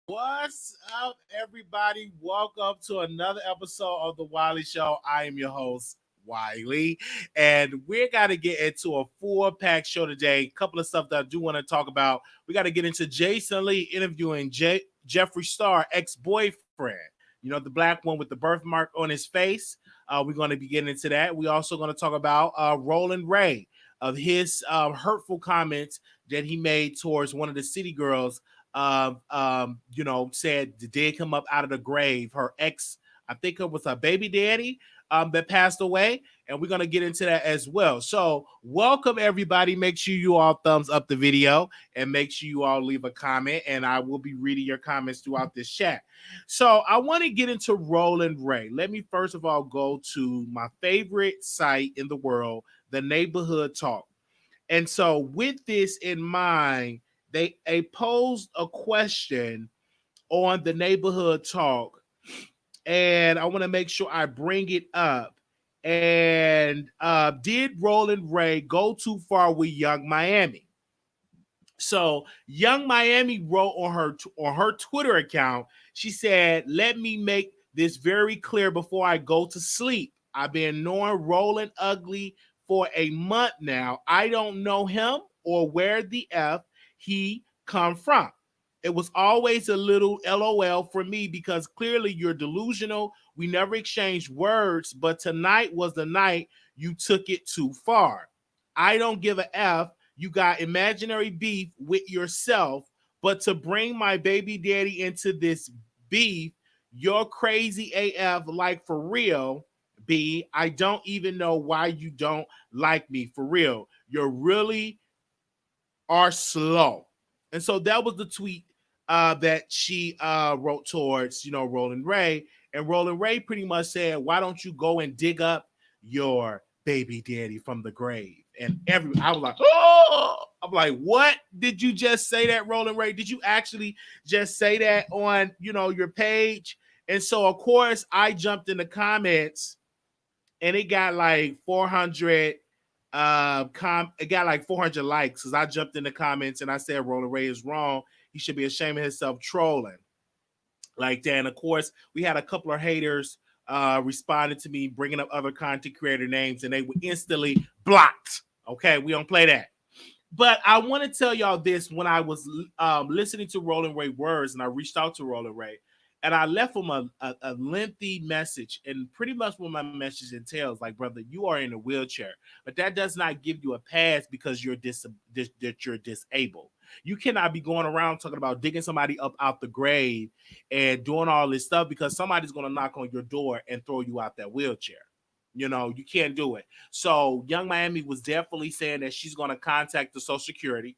What's up, everybody? Welcome to another episode of the Wiley Show. I am your host, Wiley, and we're gonna get into a full-packed show today. A couple of stuff that I do want to talk about. We got to get into Jason Lee interviewing Jeffree Star ex-boyfriend. You know, the black one with the birthmark on his face. We're going to be getting into that. We're also going to talk about Roland Ray of his hurtful comments that he made towards one of the city girls. Said did come up out of the grave. Her ex, I think it was her baby daddy, that passed away, and we're gonna get into that as well. So, welcome everybody. Make sure you all thumbs up the video and make sure you all leave a comment, and I will be reading your comments throughout this chat. So, I want to get into Roland Ray. Let me first of all go to my favorite site in the world, the Neighborhood Talk, and so with this in mind. They posed a question on the Neighborhood Talk, and I want to make sure I bring it up. And did Roland Ray go too far with Young Miami? So Young Miami wrote on her Twitter account. She said, "Let me make this very clear before I go to sleep. I've been knowing Roland Ugly for a month now. I don't know him or where the F he come from. It was always a little LOL for me because clearly you're delusional. We never exchanged words, but tonight was the night you took it too far. I don't give a F. You got imaginary beef with yourself, but to bring my baby daddy into this beef, you're crazy AF, like for real, B. I don't even know why you don't like me, for real. You're really are slow." And so that was the tweet that she wrote towards, Roland Ray. And Roland Ray pretty much said, "Why don't you go and dig up your baby daddy from the grave?" And I was like, "Oh!" I'm like, "What did you just say that, Roland Ray? Did you actually just say that on, your page?" And so, of course, I jumped in the comments, and it got like 400 it got like 400 likes because I jumped in the comments and I said Roland Ray is wrong. He should be ashamed of himself trolling like that. And of course, we had a couple of haters responded to me, bringing up other content creator names, and they were instantly blocked. Okay, we don't play that. But I want to tell y'all this: when I was listening to Roland Ray words, and I reached out to Roland Ray, and I left him a lengthy message, and pretty much what my message entails, like, brother, you are in a wheelchair, but that does not give you a pass because you're you're disabled. You cannot be going around talking about digging somebody up out the grave and doing all this stuff because somebody's going to knock on your door and throw you out that wheelchair. You can't do it. So Young Miami was definitely saying that she's going to contact the Social Security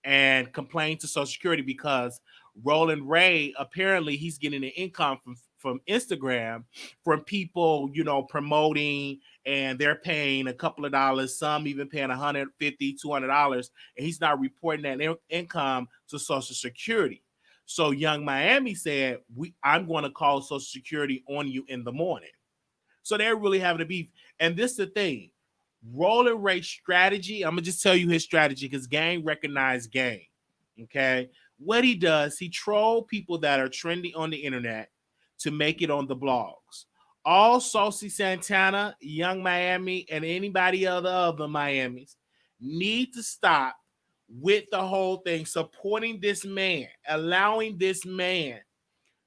and complain to Social Security because Roland Ray, apparently he's getting an income from Instagram from people, promoting, and they're paying a couple of dollars, some even paying $150, $200, and he's not reporting that income to Social Security. So Young Miami said, I'm going to call Social Security on you in the morning. So they're really having a beef. And this is the thing. Roland Ray's strategy, I'm going to just tell you his strategy because gang recognized gang. Okay? What he does, he troll people that are trendy on the internet to make it on the blogs. All Saucy Santana, Young Miami, and anybody other Miamis need to stop with the whole thing, supporting this man, allowing this man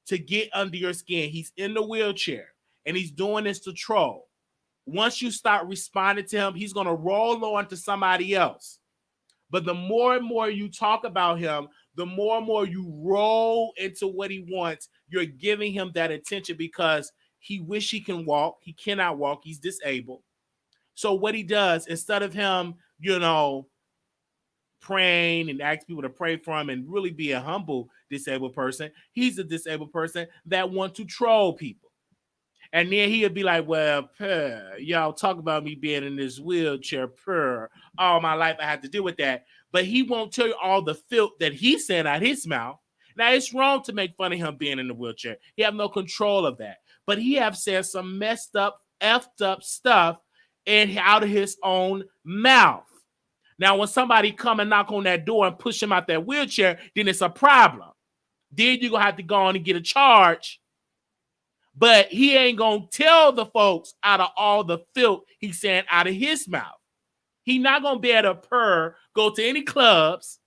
to get under your skin. He's in the wheelchair and he's doing this to troll. Once you start responding to him, he's going to roll on to somebody else. But the more and more you talk about him, the more and more you roll into what he wants, you're giving him that attention because he wish he can walk. He cannot walk. He's disabled. So what he does, instead of him, praying and asking people to pray for him and really be a humble disabled person, he's a disabled person that wants to troll people. And then he'll be like, well, y'all talk about me being in this wheelchair, all my life I had to deal with that. But he won't tell you all the filth that he said out his mouth. Now, it's wrong to make fun of him being in the wheelchair. He have no control of that. But he have said some messed up, effed up stuff out of his own mouth. Now, when somebody come and knock on that door and push him out that wheelchair, then it's a problem. Then you're going to have to go on and get a charge. But he ain't going to tell the folks out of all the filth he's saying out of his mouth. He's not going to be able to go to any clubs.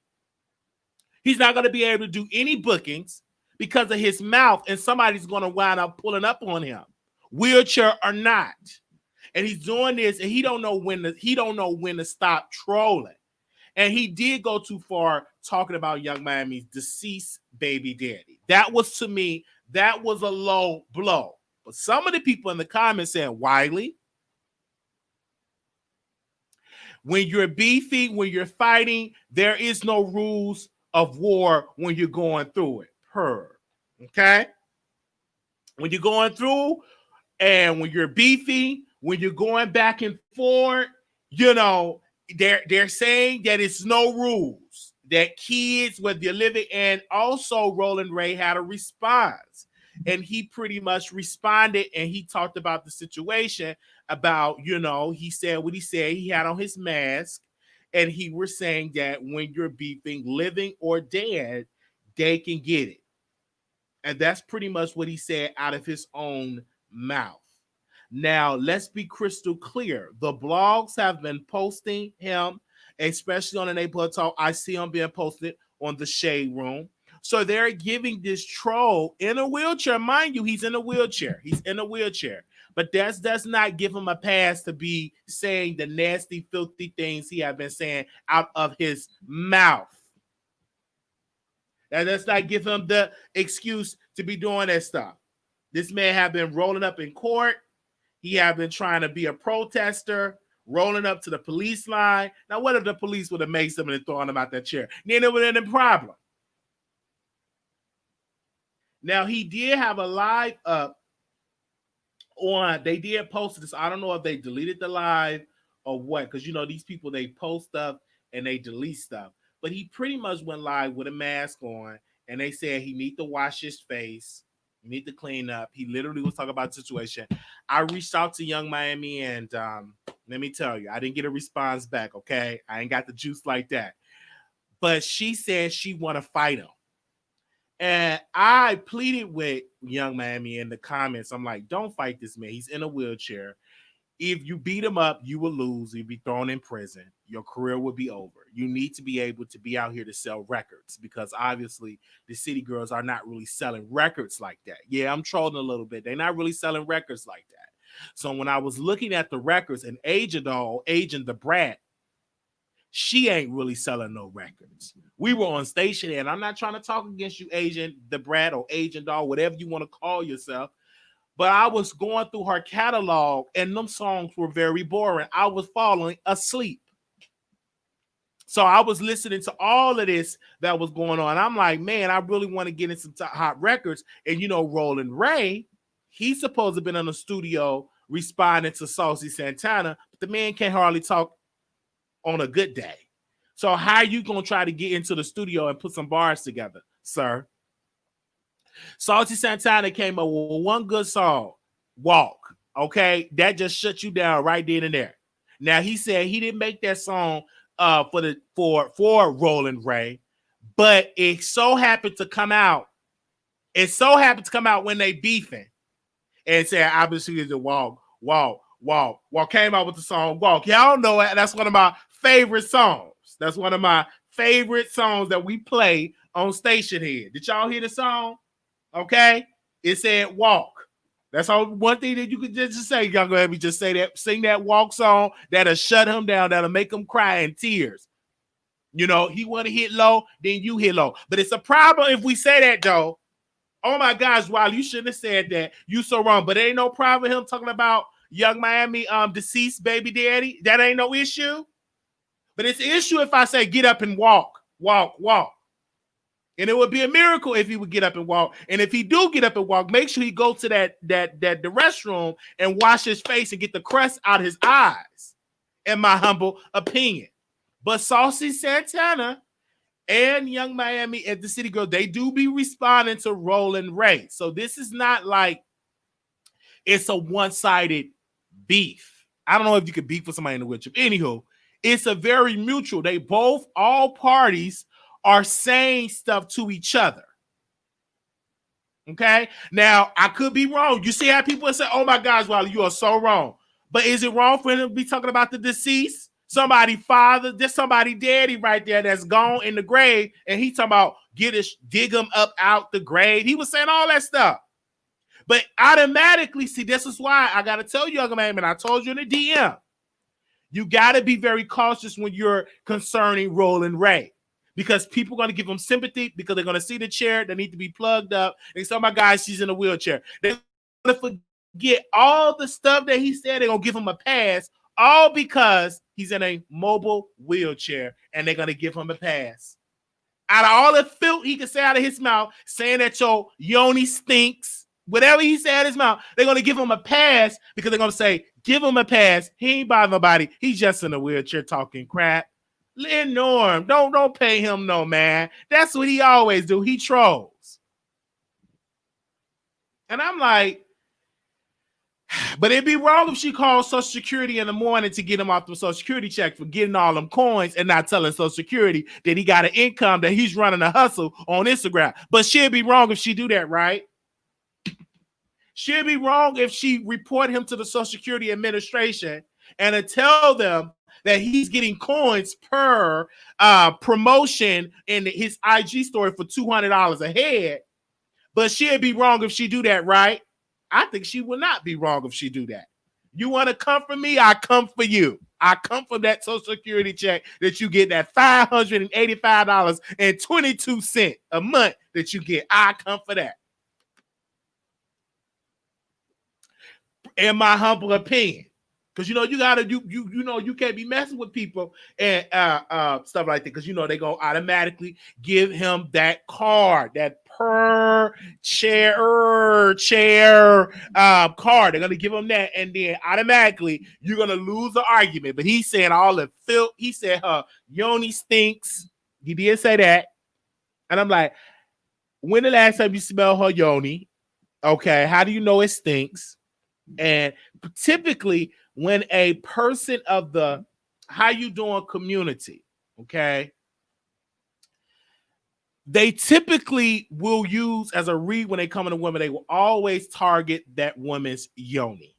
He's not going to be able to do any bookings because of his mouth, and somebody's going to wind up pulling up on him, wheelchair or not. And he's doing this, and he don't know when to stop trolling. And he did go too far talking about Young Miami's deceased baby daddy. That was, to me, that was a low blow. But some of the people in the comments saying, Wiley, when you're beefy, when you're fighting, there is no rules of war when you're going through it. Okay? When you're going through and when you're beefy, when you're going back and forth, they're saying that it's no rules, that kids, whether you're living, and also Roland Ray had a response. And he pretty much responded, and he talked about the situation about, he said what he said. He had on his mask, and he was saying that when you're beefing, living or dead, they can get it. And that's pretty much what he said out of his own mouth. Now, let's be crystal clear. The blogs have been posting him, especially on the Neighborhood Talk. I see him being posted on the Shade Room. So they're giving this troll in a wheelchair. Mind you, he's in a wheelchair. He's in a wheelchair. But that does not give him a pass to be saying the nasty, filthy things he has been saying out of his mouth. That does not give him the excuse to be doing that stuff. This man have been rolling up in court. He have been trying to be a protester, rolling up to the police line. Now, what if the police would have made something and thrown him out that chair? Then it would have been a problem. Now, he did have a live up on, they did post this. I don't know if they deleted the live or what, because, these people, they post stuff and they delete stuff. But he pretty much went live with a mask on, and they said he need to wash his face. You need to clean up. He literally was talking about the situation. I reached out to Young Miami, and let me tell you, I didn't get a response back, okay? I ain't got the juice like that. But she said she want to fight him. And I pleaded with Young Miami in the comments. I'm like, don't fight this man. He's in a wheelchair. If you beat him up, you will lose. You'll be thrown in prison. Your career will be over. You need to be able to be out here to sell records, because obviously the city girls are not really selling records like that. Yeah, I'm trolling a little bit. They're not really selling records like that. So when I was looking at the records, and Agent the Brat, she ain't really selling no records. We were on station, and I'm not trying to talk against you, Agent the Brat or Agent Doll, whatever you want to call yourself. But I was going through her catalog, and them songs were very boring. I was falling asleep. So I was listening to all of this that was going on. I'm like, man, I really want to get in some hot records. And, Roland Ray, he's supposed to have been in the studio responding to Saucy Santana, but the man can't hardly talk on a good day. So how are you going to try to get into the studio and put some bars together, sir? Saucy Santana came up with one good song, Walk. Okay, that just shut you down right then and there. Now, he said he didn't make that song for Roland Ray, but it so happened to come out. It so happened to come out when they beefing, and said, obviously, the Walk came out with the song Walk. Y'all know it. That's one of my favorite songs. That's one of my favorite songs that we play on Station here. Did y'all hear the song? Okay. It said walk. That's all one thing that you could just say. Y'all go ahead and just say that, sing that walk song that'll shut him down, that'll make him cry in tears. You know, he want to hit low, then you hit low. But it's a problem if we say that, though. Oh my gosh, Wiley, you shouldn't have said that. You so wrong. But it ain't no problem with him talking about Young Miami deceased baby daddy. That ain't no issue. But it's an issue if I say get up and walk, walk, walk. And it would be a miracle if he would get up and walk. And if he do get up and walk, make sure he go to the restroom and wash his face and get the crust out of his eyes, in my humble opinion. But Saucy Santana and Young Miami at the City Girl, they do be responding to Roland Ray. So this is not like it's a one-sided beef. I don't know if you could beef with somebody in the wheelchair. Anywho, it's a very mutual. They both, all parties, are saying stuff to each other. Okay? Now, I could be wrong. You see how people say, oh my gosh, Wiley, you are so wrong. But is it wrong for him to be talking about the deceased? Somebody father, there's somebody daddy right there that's gone in the grave, and he talking about dig him up out the grave. He was saying all that stuff. But automatically, see, this is why I got to tell you, Young Man, and I told you in the DM, you got to be very cautious when you're concerning Roland Ray. Because people are going to give him sympathy because they're going to see the chair that need to be plugged up. They say, oh my God, she's in a wheelchair. They're going to forget all the stuff that he said. They're going to give him a pass, all because he's in a mobile wheelchair, and they're going to give him a pass. Out of all the filth he can say out of his mouth, saying that your yoni stinks, whatever he said out of his mouth, they're going to give him a pass because they're going to say, give him a pass. He ain't bothering nobody. He's just in a wheelchair talking crap. Lynn Norm, don't pay him no man. That's what he always do. He trolls. And I'm like, but it'd be wrong if she calls Social Security in the morning to get him off the Social Security check for getting all them coins and not telling Social Security that he got an income, that he's running a hustle on Instagram. But she'd be wrong if she do that, right? She'd be wrong if she report him to the Social Security Administration and to tell them that he's getting coins per promotion in his IG story for $200 a head. But she'd be wrong if she do that, right? I think she will not be wrong if she do that. You want to come for me? I come for you. I come from that Social Security check that you get, that $585.22 a month that you get. I come for that. In my humble opinion. Because you can't be messing with people and stuff like that, because they gonna automatically give him that card, that per chair card. They're gonna give him that, and then automatically you're gonna lose the argument. But he said all the filth. He said her yoni stinks. He did say that, and I'm like, when the last time you smelled her yoni? Okay, how do you know it stinks? And typically, when a person of the how you doing community, okay, they typically will use as a read when they come in a woman, they will always target that woman's yoni.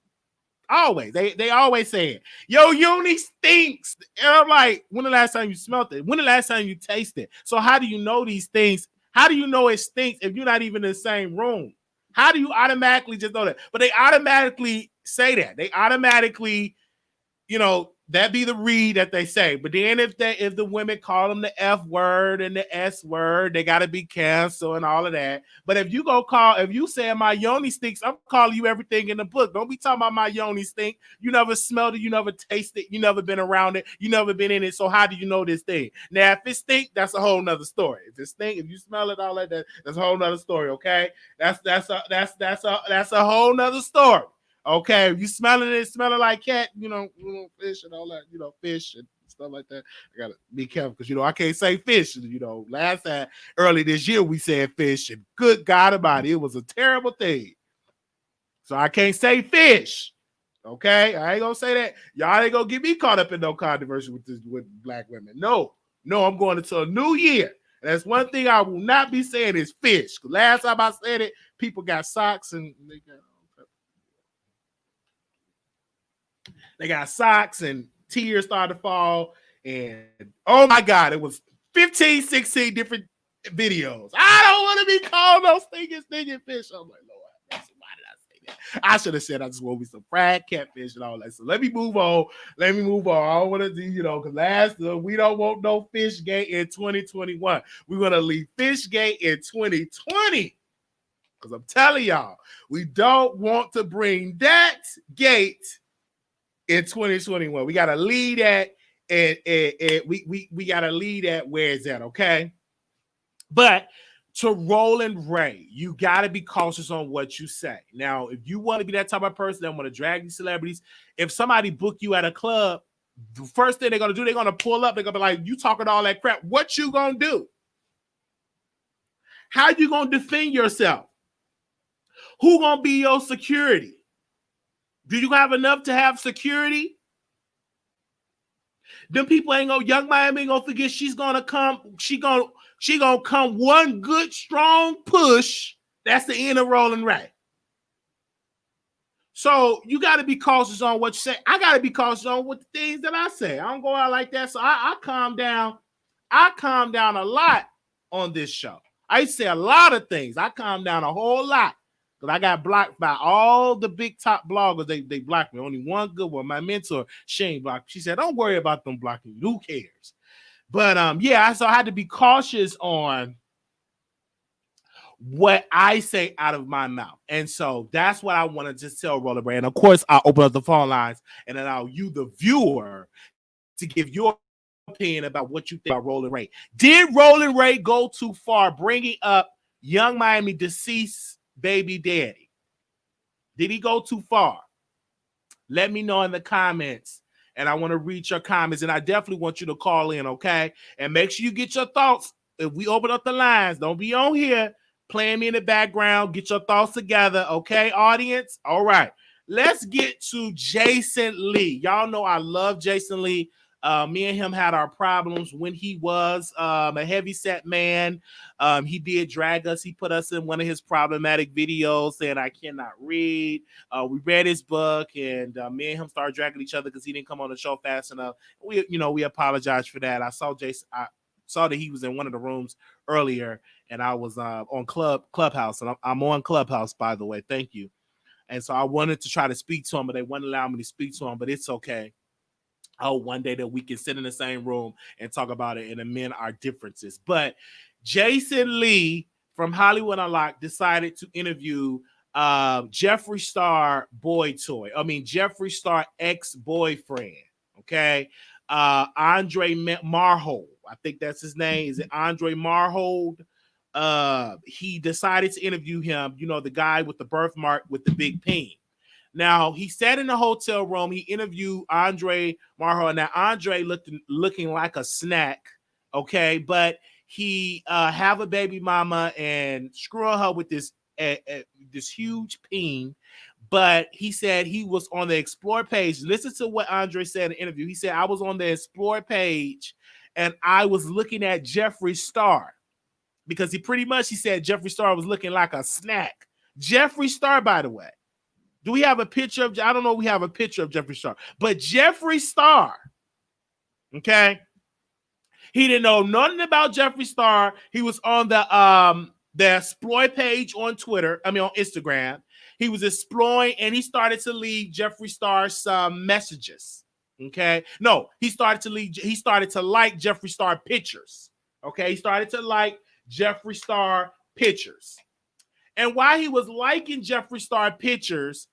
Always. They always say it. Yo, yoni stinks. And I'm like, when the last time you smelled it? When the last time you tasted it? So how do you know these things? How do you know it stinks if you're not even in the same room? How do you automatically just know that? But they automatically say that. They automatically, that be the read that they say. But then if the women call them the F word and the S word, they gotta be canceled and all of that. But if you say my yoni stinks, I'm calling you everything in the book. Don't be talking about my yoni stink. You never smelled it, you never tasted it, you never been around it, you never been in it. So how do you know this thing? Now, if it stink, that's a whole nother story. If it stink, if you smell it, all like that, that's a whole nother story. Okay, that's a whole nother story. Okay, if you smelling like cat, fish and all that, fish and stuff like that. I gotta be careful because I can't say fish. Last time early this year we said fish, and good God Almighty, it was a terrible thing. So I can't say fish. Okay, I ain't gonna say that. Y'all ain't gonna get me caught up in no controversy with black women. No, I'm going into a new year. And that's one thing I will not be saying is fish. Last time I said it, people got socks and they got socks and tears started to fall. And oh my God, it was 15, 16 different videos. I don't want to be called those stinking fish. I'm like, Lord. I should have said I just want me some fried catfish and all that. So let me move on. I don't want to do, because we don't want no fish gate in 2021. We're going to leave fish gate in 2020. Because I'm telling y'all, we don't want to bring that gate in 2021. We got to leave that, and we got to leave that where it's at, okay? But to Roland Ray, you got to be cautious on what you say. Now, if you want to be that type of person that want to drag these celebrities, if somebody book you at a club, the first thing they're going to do, they're going to pull up. They're going to be like, you talking all that crap. What you going to do? How you going to defend yourself? Who going to be your security? Do you have enough to have security? Them people ain't gonna, Young Miami ain't gonna forget she's gonna come. She gonna come one good strong push. That's the end of Roland Ray. So you got to be cautious on what you say. I got to be cautious on what the things that I say. I don't go out like that. So I calm down. I calm down a lot on this show. I used to say a lot of things. I calm down a whole lot. Because I got blocked by all the big top bloggers. They blocked me. Only one good one. My mentor, Shane, blocked me. She said, don't worry about them blocking you. Who cares? But yeah, so I had to be cautious on what I say out of my mouth. And so that's what I wanted to tell Roland Ray. And of course, I'll open up the phone lines and allow you, the viewer, to give your opinion about what you think about Roland Ray. Did Roland Ray go too far bringing up Young Miami deceased baby daddy? Did he go too far? Let me know in the comments, and I want to read your comments, and I definitely want you to call in, okay? And make sure you get your thoughts. If we open up the lines, don't be on here playing me in the background. Get your thoughts together, okay, audience? All right. Let's get to Jason Lee. Y'all know I love Jason Lee. Me and him had our problems when he was a heavyset man. He did drag us. He put us in one of his problematic videos saying I cannot read. We read his book, and me and him started dragging each other because he didn't come on the show fast enough. We apologize for that. I saw Jason. I saw that he was in one of the rooms earlier, and I was on Clubhouse, and I'm on Clubhouse, by the way. Thank you. And so I wanted to try to speak to him, but they wouldn't allow me to speak to him. But it's okay. One day that we can sit in the same room and talk about it and amend our differences. But Jason Lee from Hollywood Unlocked decided to interview Jeffree Star Jeffree Star ex-boyfriend. Okay. Andre Marhold. I think that's his name. Is it Andre Marhold? He decided to interview him, the guy with the birthmark with the big peen. Now, he sat in the hotel room. He interviewed Andre Marhold. Now, Andre looking like a snack, okay? But he have a baby mama and screwing her with this huge peen. But he said he was on the Explore page. Listen to what Andre said in the interview. He said, I was on the Explore page, and I was looking at Jeffree Star. Because he said Jeffree Star was looking like a snack. Jeffree Star, by the way. Do we have a picture of? I don't know. We have a picture of Jeffree Star, but Jeffree Star, okay. He didn't know nothing about Jeffree Star. He was on the exploit page on on Instagram. He was exploring, and he started to leave Jeffree Star some messages. Okay, no, he started to like Jeffree Star pictures. Okay, he started to like Jeffree Star pictures. And while he was liking Jeffree Star pictures,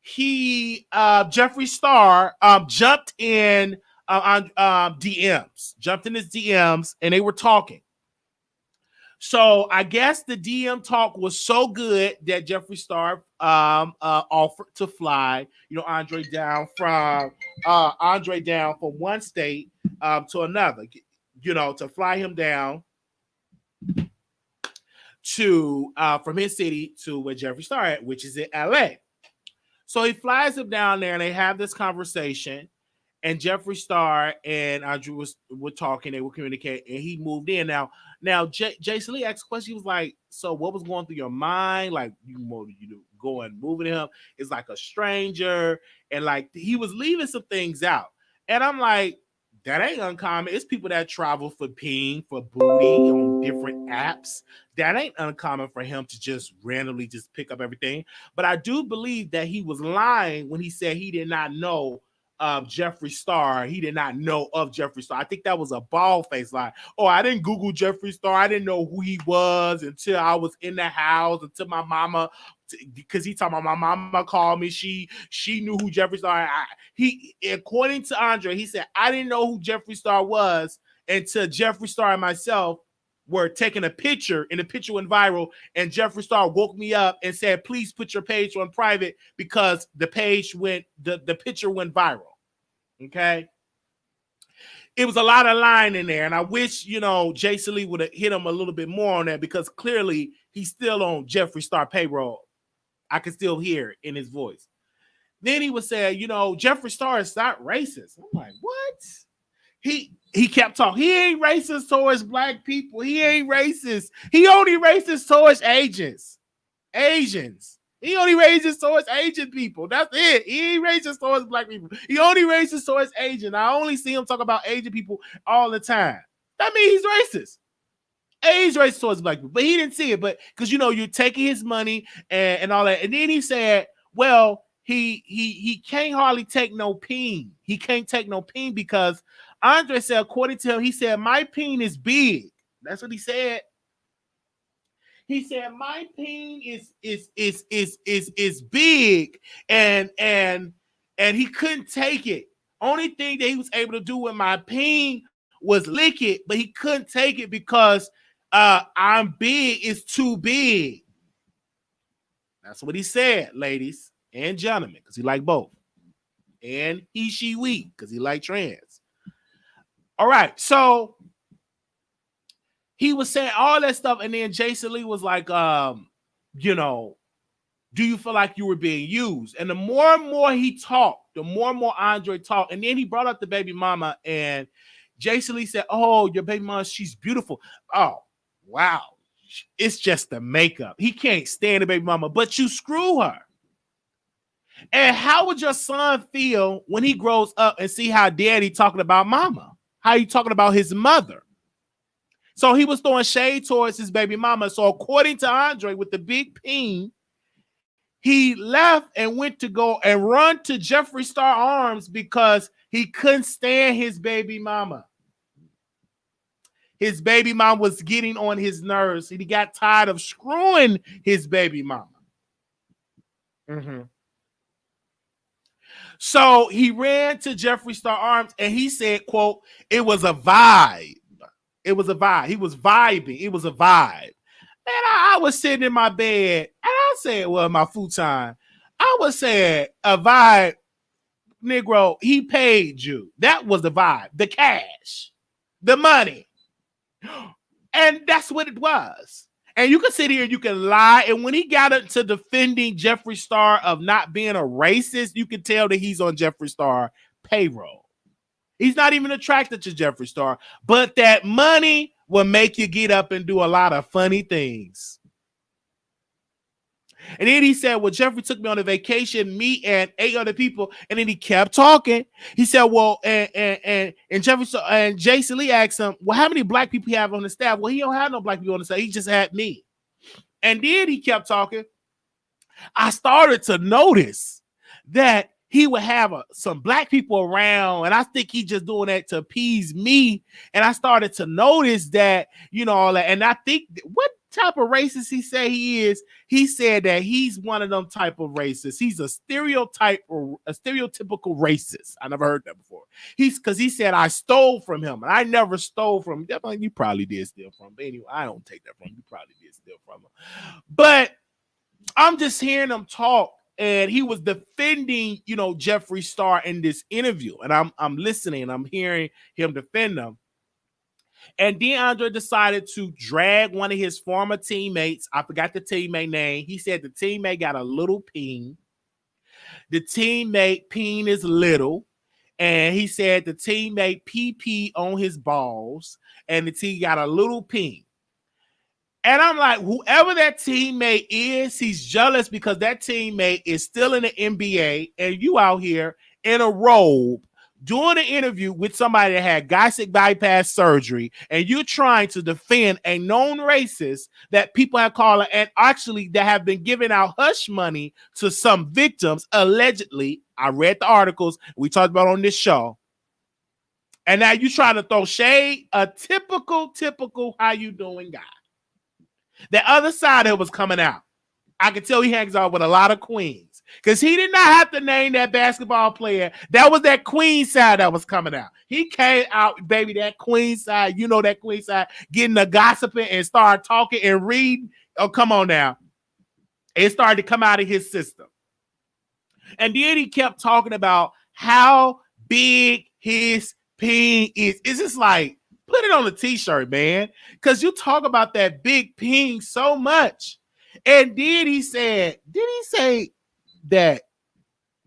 Jeffree Star jumped in on jumped in his DMs, and they were talking. So I guess the DM talk was so good that Jeffree Star offered to fly, Andre down from one state to another, to fly him down to from his city to where Jeffree Star at, which is in LA. So he flies him down there, and they have this conversation. And Jeffree Star and Andrew were talking, they were communicating, and he moved in. Now Jason Lee asked a question. He was like, "So what was going through your mind? Like you going moving him? It's like a stranger, and like he was leaving some things out." And I'm like, That ain't uncommon. It's people that travel for peen, for booty on different apps. That ain't uncommon for him to just randomly just pick up everything. But I do believe that he was lying when he said he did not know Jeffree Star. He did not know of Jeffree Star. I think that was a bald face lie. Oh, I didn't Google Jeffree Star. I didn't know who he was until I was in the house, until my mama, because he talking about my mama called me. She knew who Jeffree Star. He, according to Andre, he said, I didn't know who Jeffree Star was until Jeffree Star and myself were taking a picture, and the picture went viral, and Jeffree Star woke me up and said, please put your page on private because the page went, the picture went viral. Okay. It was a lot of lying in there, and I wish, you know, Jason Lee would have hit him a little bit more on that, because clearly he's still on Jeffree Star payroll. I can still hear it in his voice. Then he was saying, you know, Jeffree Star is not racist. I'm like, what? He kept talking. He ain't racist towards black people. He ain't racist. He only racist towards Asians. He only racist towards Asian people. That's it. He ain't racist towards black people. He only racist towards Asian. I only see him talk about Asian people all the time. That means he's racist. He's racist towards black people, but he didn't see it. But because, you know, you're taking his money and all that. And then he said, well, he can't hardly take no peen. He can't take no peen because Andre said, according to him, he said, my peen is big. That's what he said. He said, my peen is big, and he couldn't take it. Only thing that he was able to do with my peen was lick it, but he couldn't take it because I'm big, it's too big. That's what he said, ladies and gentlemen, because he liked both. And he, she, we, because he liked trans. All right, so he was saying all that stuff, and then Jason Lee was like, you know, do you feel like you were being used? And the more and more he talked, the more and more Andre talked, and then he brought up the baby mama, and Jason Lee said, oh, your baby mama, she's beautiful. Oh, wow. It's just the makeup. He can't stand the baby mama, but you screw her. And how would your son feel when he grows up and see how daddy talking about mama? How he talking about his mother? So he was throwing shade towards his baby mama. So according to Andre, with the big peen, he left and went to go and run to Jeffree Star arms because he couldn't stand his baby mama. His baby mama was getting on his nerves. He got tired of screwing his baby mama. So he ran to Jeffree Star arms and he said, quote, it was a vibe. It was a vibe. He was vibing. It was a vibe. Man, I was sitting in my bed and I said, well, my futon, I was saying a vibe, Negro, he paid you. That was the vibe, the cash, the money. And that's what it was. And you can sit here and you can lie. And when he got into defending Jeffree Star of not being a racist, you can tell that he's on Jeffree Star payroll. He's not even attracted to Jeffree Star, but that money will make you get up and do a lot of funny things. And then he said, well, Jeffree took me on a vacation, me and 8 other people. And then he kept talking. He said, well, and Jeffree and Jason Lee asked him, well, how many black people you have on the staff? Well, he don't have no black people on the staff. He just had me. And then he kept talking. I started to notice that he would have some black people around, and I think he just doing that to appease me. And I started to notice that, you know, all that. And I think what type of racist he say he is? He said that he's one of them type of racists. He's a stereotype or a stereotypical racist. I never heard that before. Because he said I stole from him, and I never stole from him. You probably did steal from him. But anyway, I don't take that from him. You probably did steal from him. But I'm just hearing him talk. And he was defending, you know, Jeffree Star in this interview. And I'm listening. I'm hearing him defend them. And then Andre decided to drag one of his former teammates. I forgot the teammate name. He said the teammate got a little peen. The teammate peen is little. And he said the teammate pee on his balls. And the team got a little peen. And I'm like, whoever that teammate is, he's jealous because that teammate is still in the NBA and you out here in a robe doing an interview with somebody that had gastric bypass surgery, and you're trying to defend a known racist that people have called, and actually that have been giving out hush money to some victims, allegedly. I read the articles we talked about on this show. And now you trying to throw shade, a typical how you doing guy. The other side of it was coming out. I can tell he hangs out with a lot of queens because he did not have to name that basketball player. That was that queen side that was coming out. He came out, baby, that queen side. You know that queen side, getting the gossiping and start talking and reading. Oh, come on now. It started to come out of his system. And then he kept talking about how big his peen is. It's just like, put it on a t-shirt, man, because you talk about that big peen so much. And then he said, did he say that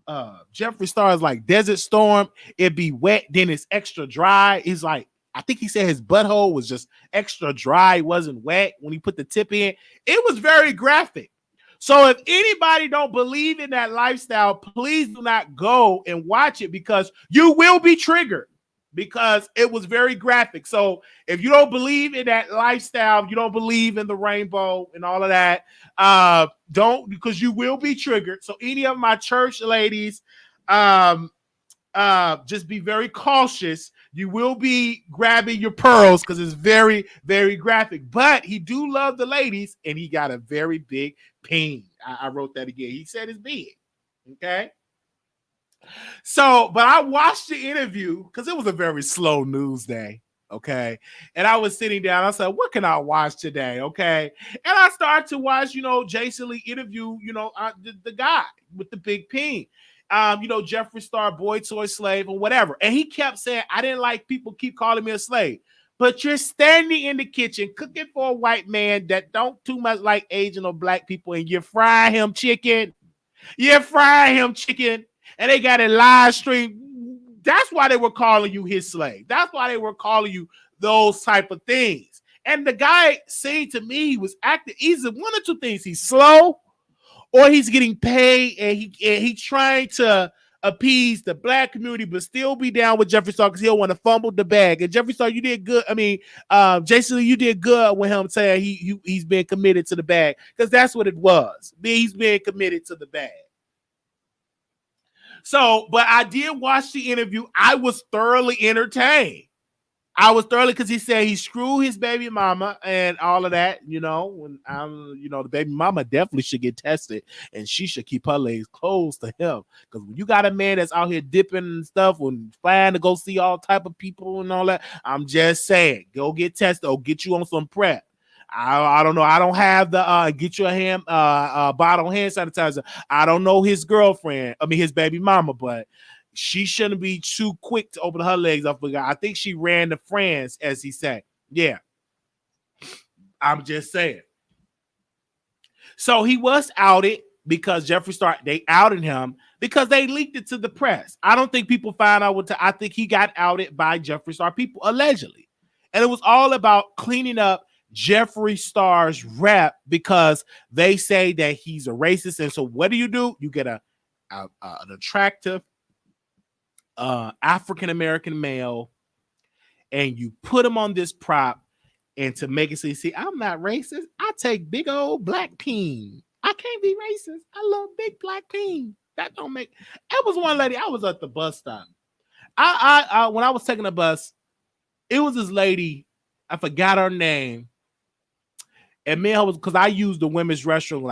Jeffree Star is like Desert Storm? It be wet, then it's extra dry. He's like, I think he said his butthole was just extra dry. It wasn't wet when he put the tip in. It was very graphic. So if anybody don't believe in that lifestyle, please do not go and watch it because you will be triggered. Because it was very graphic. So if you don't believe in that lifestyle, you don't believe in the rainbow and all of that, don't, because you will be triggered. So any of my church ladies, just be very cautious. You will be grabbing your pearls because it's very, very graphic. But he do love the ladies, and he got a very big peen. I wrote that again. He said it's big. Okay. So, but I watched the interview because it was a very slow news day. Okay. And I was sitting down. I said, what can I watch today? Okay. And I started to watch, Jason Lee interview, the guy with the big peen. Jeffree Star, boy, toy, slave, or whatever. And he kept saying, I didn't like people keep calling me a slave. But you're standing in the kitchen cooking for a white man that don't too much like Asian or black people, and you fry him chicken. You fry him chicken. And they got a live stream. That's why they were calling you his slave. That's why they were calling you those type of things. And the guy saying to me, he was acting. He's one or two things. He's slow, or he's getting paid, and he's trying to appease the black community, but still be down with Jeffree Star because he don't want to fumble the bag. And Jeffree Star, you did good. I mean, Jason Lee, you did good with him saying he's been committed to the bag, because that's what it was. He's been committed to the bag. So, but I did watch the interview. I was thoroughly entertained. Because he said he screwed his baby mama and all of that, when the baby mama definitely should get tested, and she should keep her legs close to him. Because when you got a man that's out here dipping and stuff and flying to go see all type of people and all that, I'm just saying, go get tested or get you on some prep. I don't know. I don't have the get you a bottle hand sanitizer. I don't know his girlfriend. His baby mama, but she shouldn't be too quick to open her legs up. I think she ran to France, as he said. Yeah. I'm just saying. So he was outed because Jeffree Star, they outed him because they leaked it to the press. I don't think people found out I think he got outed by Jeffree Star people, allegedly. And it was all about cleaning up Jeffree Star's rep because they say that he's a racist. And so what do? You get an attractive African-American male, and you put him on this prop, and to make it so you see, I'm not racist. I take big old black peen. I can't be racist. I love big black peen. That don't make. That was one lady. I was at the bus stop. I when I was taking a bus, it was this lady. I forgot her name. And me, because I used the women's restroom.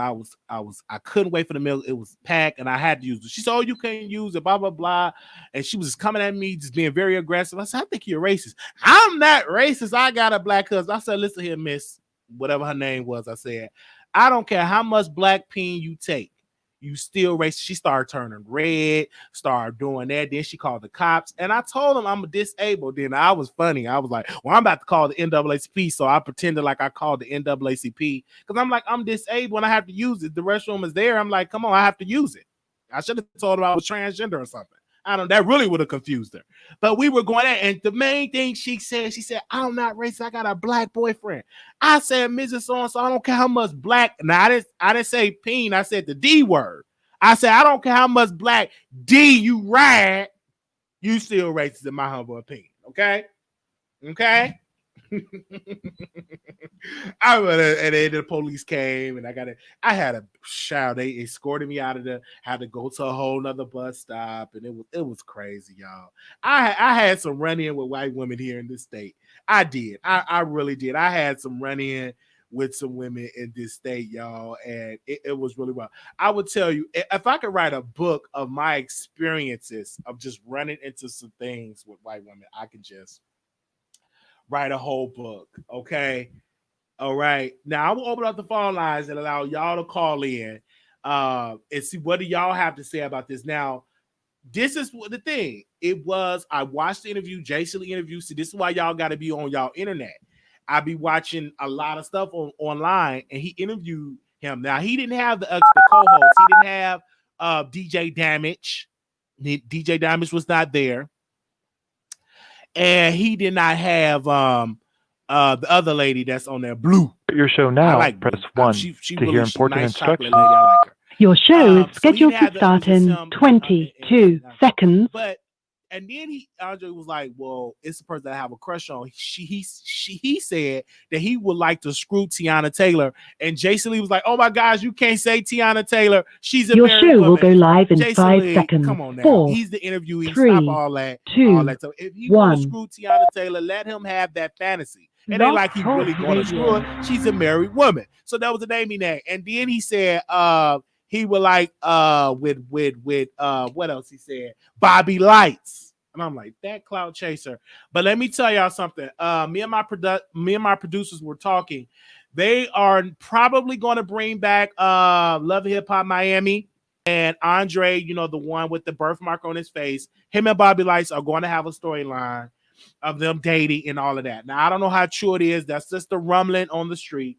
I couldn't wait for the meal. It was packed, and I had to use it. She said, "Oh, you can't use it." Blah blah blah. And she was just coming at me, just being very aggressive. I said, "I think you're racist." I'm not racist. I got a black husband. I said, "Listen here, miss," whatever her name was. I said, "I don't care how much black peen you take. You still racist." She started turning red, started doing that. Then she called the cops. And I told them I'm disabled. Then I was funny. I was like, well, I'm about to call the NAACP. So I pretended like I called the NAACP because I'm like, I'm disabled and I have to use it. The restroom is there. I'm like, come on, I have to use it. I should have told her I was transgender or something. I don't, that really would have confused her. But we were going at, and the main thing she said, I'm not racist. I got a black boyfriend. I said, Mrs. So-and-so, I don't care how much black. Now, I didn't say peen. I said the D word. I said, I don't care how much black D you ride. You still racist in my humble opinion. Okay. Okay. And then the police came and I had a shower. They escorted me out of had to go to a whole nother bus stop, and it was crazy, y'all. I had some run in with white women here in this state. I did. I really did. I had some run in with some women in this state, y'all, and it was really well. I would tell you, if I could write a book of my experiences of just running into some things with white women, I could just write a whole book. Okay. All right. Now I'm gonna open up the phone lines and allow y'all to call in and see what do y'all have to say about this. Now, this is the thing. I watched the interview, Jason Lee interview. See, this is why y'all gotta be on y'all internet. I be watching a lot of stuff online, and he interviewed him. Now, he didn't have the co-host, he didn't have DJ Damage. DJ Damage was not there. And he did not have the other lady that's on there, Blue. Your show now. Like press 1 to hear important instructions. Your show is scheduled to start in 22 seconds. And then Andre was like, "Well, it's the person that I have a crush on." He said that he would like to screw Tiana Taylor, and Jason Lee was like, "Oh my gosh, you can't say Tiana Taylor. She's a your married show woman." Will go live in Jason 5 Lee, seconds. come on now, 4, he's the interviewee. 3, Stop all that. 2, all that. So if he want to screw Tiana Taylor, let him have that fantasy. It ain't like he's really going to screw her. She's a married woman. So that was the name he named. And then he said, he would like with what else he said? Bobby Lights. And I'm like, that clout chaser. But let me tell y'all something. Me and my producers were talking. They are probably going to bring back Love Hip Hop Miami and Andre, the one with the birthmark on his face. Him and Bobby Lights are going to have a storyline of them dating and all of that. Now, I don't know how true it is. That's just the rumbling on the street.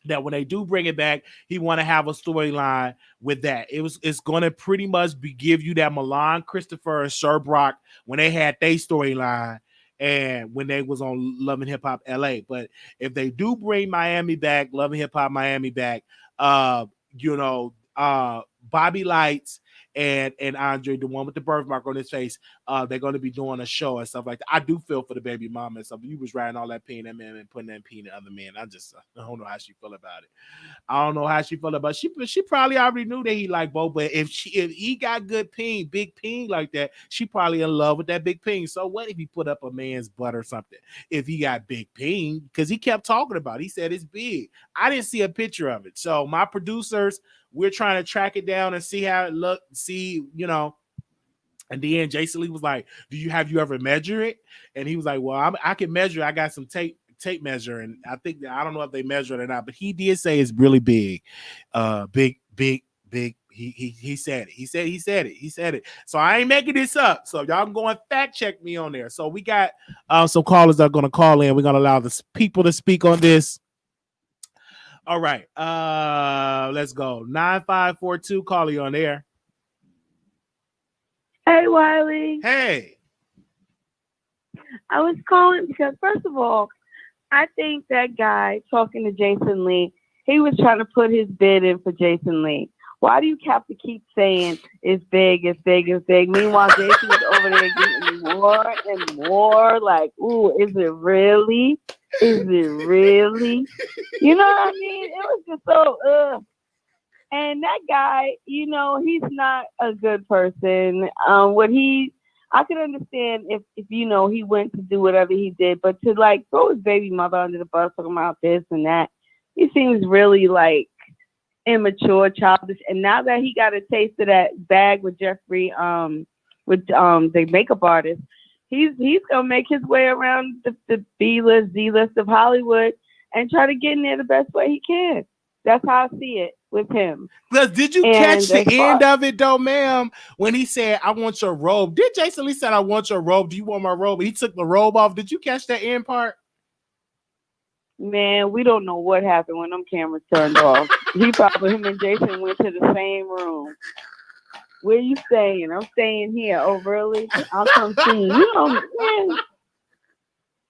That when they do bring it back, he want to have a storyline with that. It's going to pretty much give you that Milan Christopher and Sir Brock when they had their storyline and when they was on Love and Hip Hop LA. But if they do bring Miami back, Love and Hip Hop Miami back, Bobby Lights and Andre, the one with the birthmark on his face, they're going to be doing a show and stuff like that. I do feel for the baby mama and stuff. You was riding all that pain, that man, and putting that pain in other men. I don't know how she feel about it. I don't know how she feel about it. She probably already knew that he liked both, but if he got good peen, big peen like that, she probably in love with that big peen. So what if he put up a man's butt or something? If he got big peen, because he kept talking about it. He said it's big. I didn't see a picture of it. So my producers, we're trying to track it down and see how it looked, and then Jason Lee was like, have you ever measured it? And he was like, well, I can measure it. I got some tape measure, and I think that, I don't know if they measure it or not, but he did say it's really big. Big. He said it. He said it. So I ain't making this up. So y'all can go and fact check me on there. So we got some callers that are going to call in. We're going to allow the people to speak on this. All right. Let's go. 9542, call you on air. Hey, Wiley. Hey. I was calling because, first of all, I think that guy talking to Jason Lee, he was trying to put his bid in for Jason Lee. Why do you have to keep saying it's big, it's big, it's big? Meanwhile, Jason is over there getting more and more like, ooh, is it really? Is it really? You know what I mean? It was just so, And that guy, he's not a good person. I could understand if he went to do whatever he did, but to like throw his baby mother under the bus talking about this and that, he seems really like immature, childish. And now that he got a taste of that bag with Jeffree, with the makeup artist, he's gonna make his way around the B-list, Z-list of Hollywood and try to get in there the best way he can. That's how I see it with him. Did you catch the end of it though, ma'am? When he said, "I want your robe." Did Jason Lee said, "I want your robe. Do you want my robe?" He took the robe off. Did you catch that end part? Man, we don't know what happened when them cameras turned off. Him and Jason went to the same room. Where you staying? I'm staying here. Oh, really? I'll come see you. Man,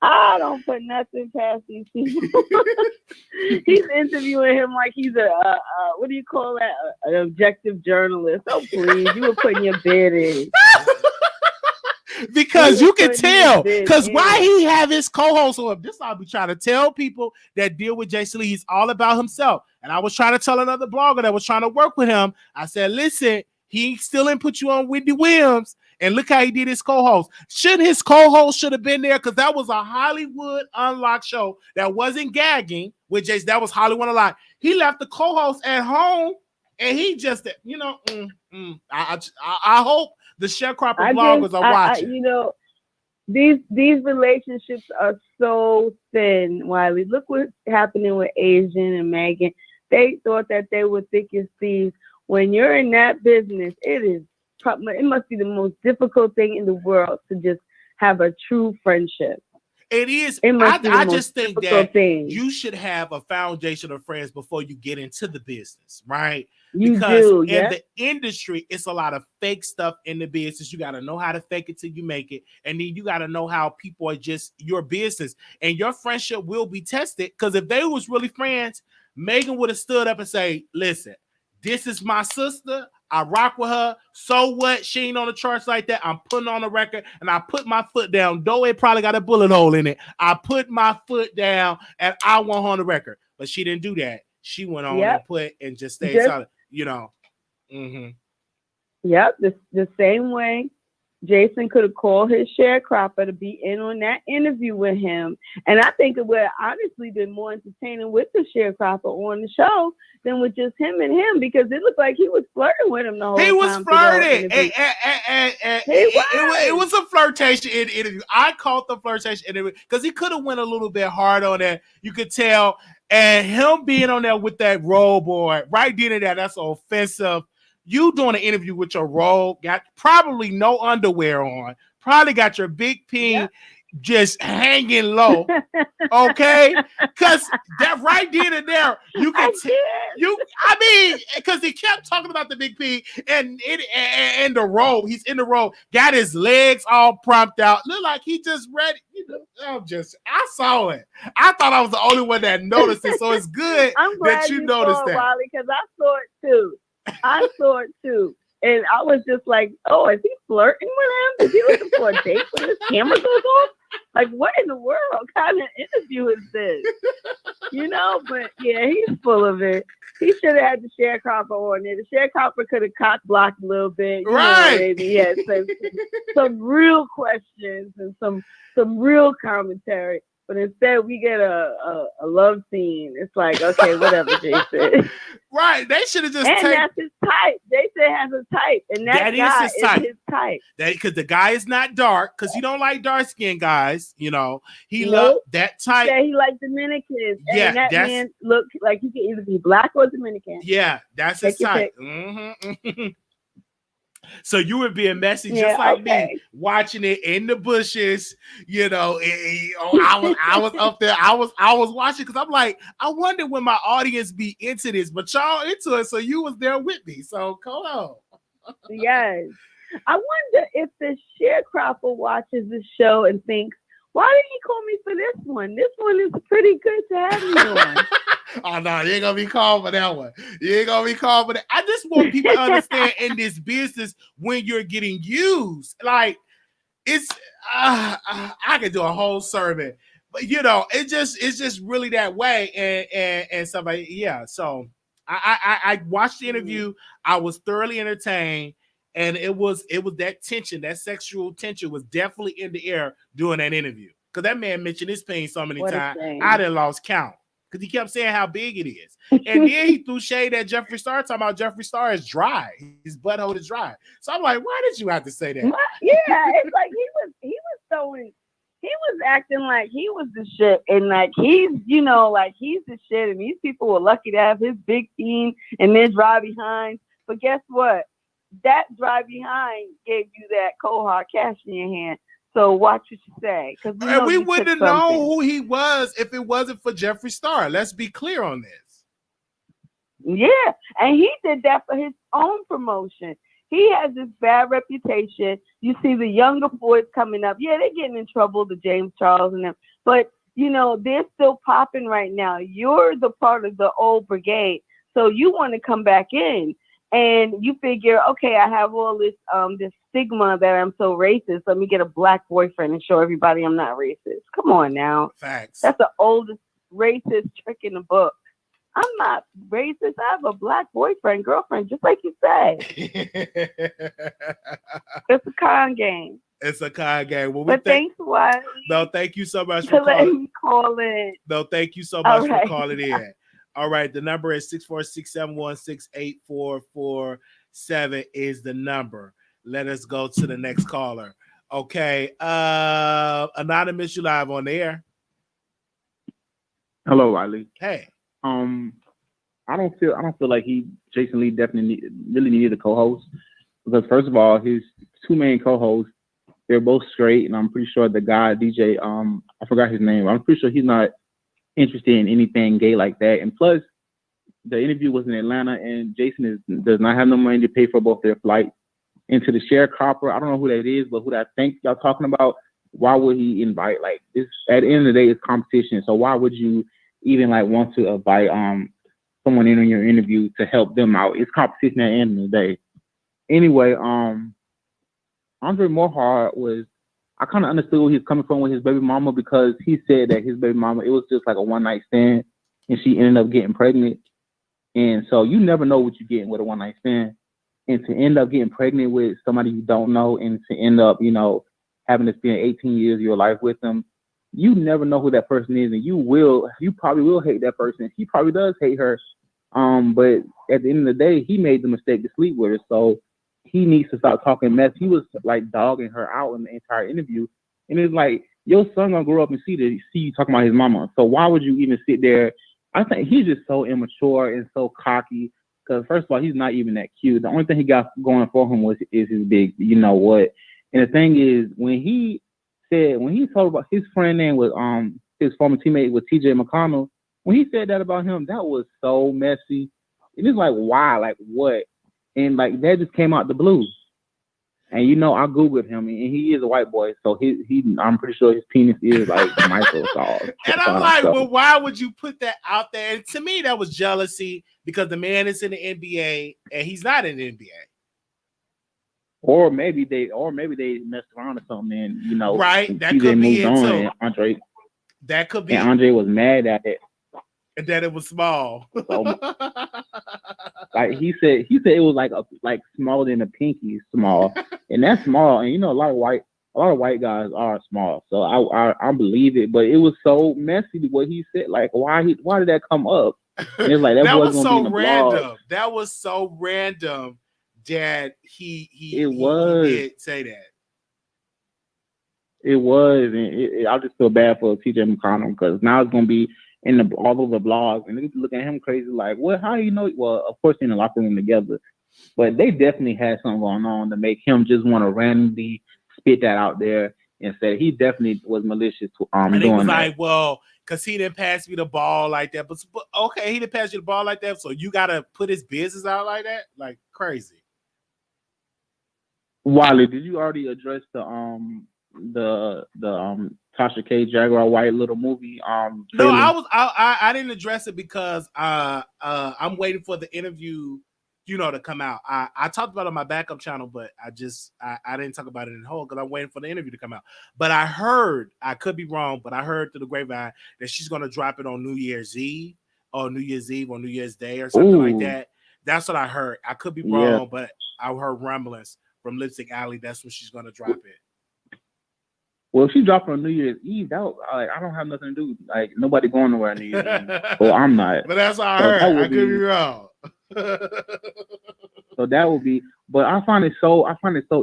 I don't put nothing past these people. He's interviewing him like he's a what do you call that? An objective journalist. Oh, please. You were putting your bid in. because you can tell. Because why he have his co-host on? This I'll be trying to tell people that deal with Jason Lee. He's all about himself. And I was trying to tell another blogger that was trying to work with him. I said, listen, he still didn't put you on Wendy Williams. And look how he did his co-host. His co-host should have been there because that was a Hollywood Unlocked show that wasn't gagging with Jason. That was Hollywood Unlocked. He left the co-host at home, and he just, I hope the sharecropper bloggers are watching. These relationships are so thin, Wiley. Look what's happening with Asian and Megan. They thought that they were thick as thieves. When you're in that business, it must be the most difficult thing in the world to just have a true friendship. It is. I just think that you should have a foundation of friends before you get into the business, right? Because in the industry, it's a lot of fake stuff in the business. You got to know how to fake it till you make it. And then you got to know how people are just your business. And your friendship will be tested. Because if they was really friends, Megan would have stood up and say, listen, this is my sister. I rock with her. So what? She ain't on the charts like that. I'm putting on a record and I put my foot down. Though it probably got a bullet hole in it. I put my foot down and I want her on the record. But she didn't do that. She went on and just stayed solid. Mm-hmm. Yep. The same way Jason could have called his sharecropper to be in on that interview with him. And I think it would have honestly been more entertaining with the sharecropper on the show than with just him and him, because it looked like he was flirting with him the whole time. He was flirting. It was a flirtation interview. I called the flirtation interview because he could have went a little bit hard on that. You could tell. And him being on there with that robe boy, right then and there, that's offensive. You doing an interview with your robe, got probably no underwear on, probably got your big peen just hanging low, okay? Because that right then and there, you can because he kept talking about the big peen and the robe. He's in the robe, got his legs all propped out, look like he just ready. I saw it. I thought I was the only one that noticed it, so it's good that you noticed that, Wiley, because I saw it too. And I was just like, oh, is he flirting with him? Is he looking for a date when his camera goes off? Like, what in the world kind of interview is this? But yeah, he's full of it. He should have had the sharecropper on there. The sharecropper could have cock blocked a little bit. Maybe he had some real questions and some real commentary. But instead, we get a love scene. It's like, okay, whatever, Jason. Right. They should have just and that's his type. Jason has a type. And that guy is his type. Because the guy is not dark, because he don't like dark-skinned guys. He loved that type. Yeah, he liked Dominicans. And that man looked like he could either be black or Dominican. Yeah, that's his type. Mm-hmm. So you would be a messy just like me, watching it in the bushes. I was up there. I was watching because I'm like, I wonder when my audience be into this, but y'all into it. So you was there with me. So come on. Yes. I wonder if the sharecropper watches the show and thinks, why didn't he call me for this one? This one is pretty good to have me on. Oh, no, you ain't going to be called for that one. You ain't going to be called for that. I just want people to understand in this business when you're getting used. Like, it's, I could do a whole sermon. But, it's just really that way. And stuff like, yeah. So I watched the interview. I was thoroughly entertained. And it was that tension, that sexual tension was definitely in the air during that interview. Because that man mentioned his pain so many times, I done lost count. Because he kept saying how big it is. And then he threw shade at Jeffree Star, talking about Jeffree Star is dry. His butthole is dry. So I'm like, why did you have to say that? Yeah, it's like he was acting like he was the shit. And like he's, like he's the shit. And these people were lucky to have his big team and their drive behind. But guess what? That drive behind gave you that cold hard cash in your hand. So watch what you say. And we wouldn't have known who he was if it wasn't for Jeffree Star. Let's be clear on this. Yeah. And he did that for his own promotion. He has this bad reputation. You see the younger boys coming up. Yeah, they're getting in trouble, the James Charles and them. But, they're still popping right now. You're the part of the old brigade. So you want to come back in. And you figure, okay, I have all this this stigma that I'm so racist. Let me get a black boyfriend and show everybody I'm not racist. Come on now. Facts. That's the oldest racist trick in the book. I'm not racist. I have a black boyfriend, girlfriend, just like you said. It's a con game. It's a con game. Well, but thanks, Wiley. No, thank you so much for letting me call in. No, thank you so much for calling in. All right, the number is 646-716-8447 is the number. Let us go to the next caller. Okay, Anonymous, you live on the air. Hello, Wiley. Hey. I don't feel like Jason Lee definitely really needed a co-host, because first of all, his two main co-hosts, they're both straight, and I'm pretty sure the guy DJ, I forgot his name. I'm pretty sure he's not interested in anything gay like that. And plus, the interview was in Atlanta, and Jason does not have no money to pay for both their flights. And to the sharecropper, I don't know who that is, but who that think y'all talking about, why would he invite, like, this? At the end of the day, it's competition. So why would you even like want to invite someone in on your interview to help them out? It's competition at the end of the day. Anyway, Andre Mohart was, I kind of understood where he's coming from with his baby mama, because he said that his baby mama, it was just like a one-night stand, and she ended up getting pregnant. And so you never know what you're getting with a one-night stand. And to end up getting pregnant with somebody you don't know, and to end up, you know, having to spend 18 years of your life with them, you never know who that person is, and you probably will hate that person. He probably does hate her. But at the end of the day, he made the mistake to sleep with her. So he needs to stop talking mess. He was like dogging her out in the entire interview. And it's like, your son gonna grow up and see you talking about his mama. So why would you even sit there? I think he's just so immature and so cocky. Because first of all, he's not even that cute. The only thing he got going for him is his big, you know what. And the thing is, when he told about his friend name was his former teammate was TJ McConnell, when he said that about him, that was so messy. And it's like, why? Like, what? And like, that just came out the blue. And you know, I Googled him, and he is a white boy, so I'm pretty sure his penis is like Microsoft. And I'm like, well, why would you put that out there? And to me, that was jealousy, because the man is in the NBA and he's not in the NBA. Or maybe they messed around or something, and you know, right? That could be it too. Andre, that could be. And Andre was mad at it. And that it was small. So, like he said it was like smaller than a pinky, small, and that's small. And you know, a lot of white guys are small, so I believe it. But it was so messy what he said. Like, why did that come up? And it's like that was so random. That was so random that he did say that. It was, and I just feel bad for TJ McConnell, because now it's gonna be all over the blogs, and they look at him crazy like, what? How do you know? Well, of course, in the locker room together, but they definitely had something going on to make him just want to randomly spit that out there and say he definitely was malicious. And doing he was that. like, well, because he didn't pass me the ball like that. But okay, he didn't pass you the ball like that, so you gotta put his business out like that, like crazy. Wiley, did you already address the Tasha K Jaguar Wright little movie? No, I didn't address it because I'm waiting for the interview, you know, to come out. I talked about it on my backup channel, but I didn't talk about it in whole because I'm waiting for the interview to come out. But I heard, I could be wrong, but I heard through the grapevine that she's gonna drop it on New Year's Eve or New Year's Day or something like that. That's what I heard. I could be wrong, but I heard rumblings from Lipstick Alley. That's when she's gonna drop it. Well, if she dropped on New Year's Eve, I don't have nothing to do. Like, nobody going nowhere on New Year's Eve. Well, I'm not. But that's what I heard. I could be wrong. So that would be. But I find it so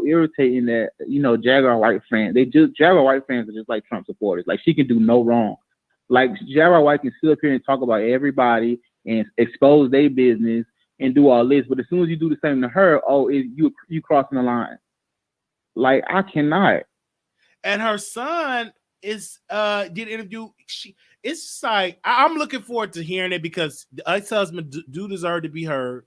irritating that, you know, Jaguar White fans are just like Trump supporters. Like, she can do no wrong. Like, Jaguar White can sit up here and talk about everybody and expose their business and do all this, but as soon as you do the same to her, you crossing the line. Like, I cannot. And her son did an interview. It's like, I'm looking forward to hearing it, because the ex-husband do deserve to be heard,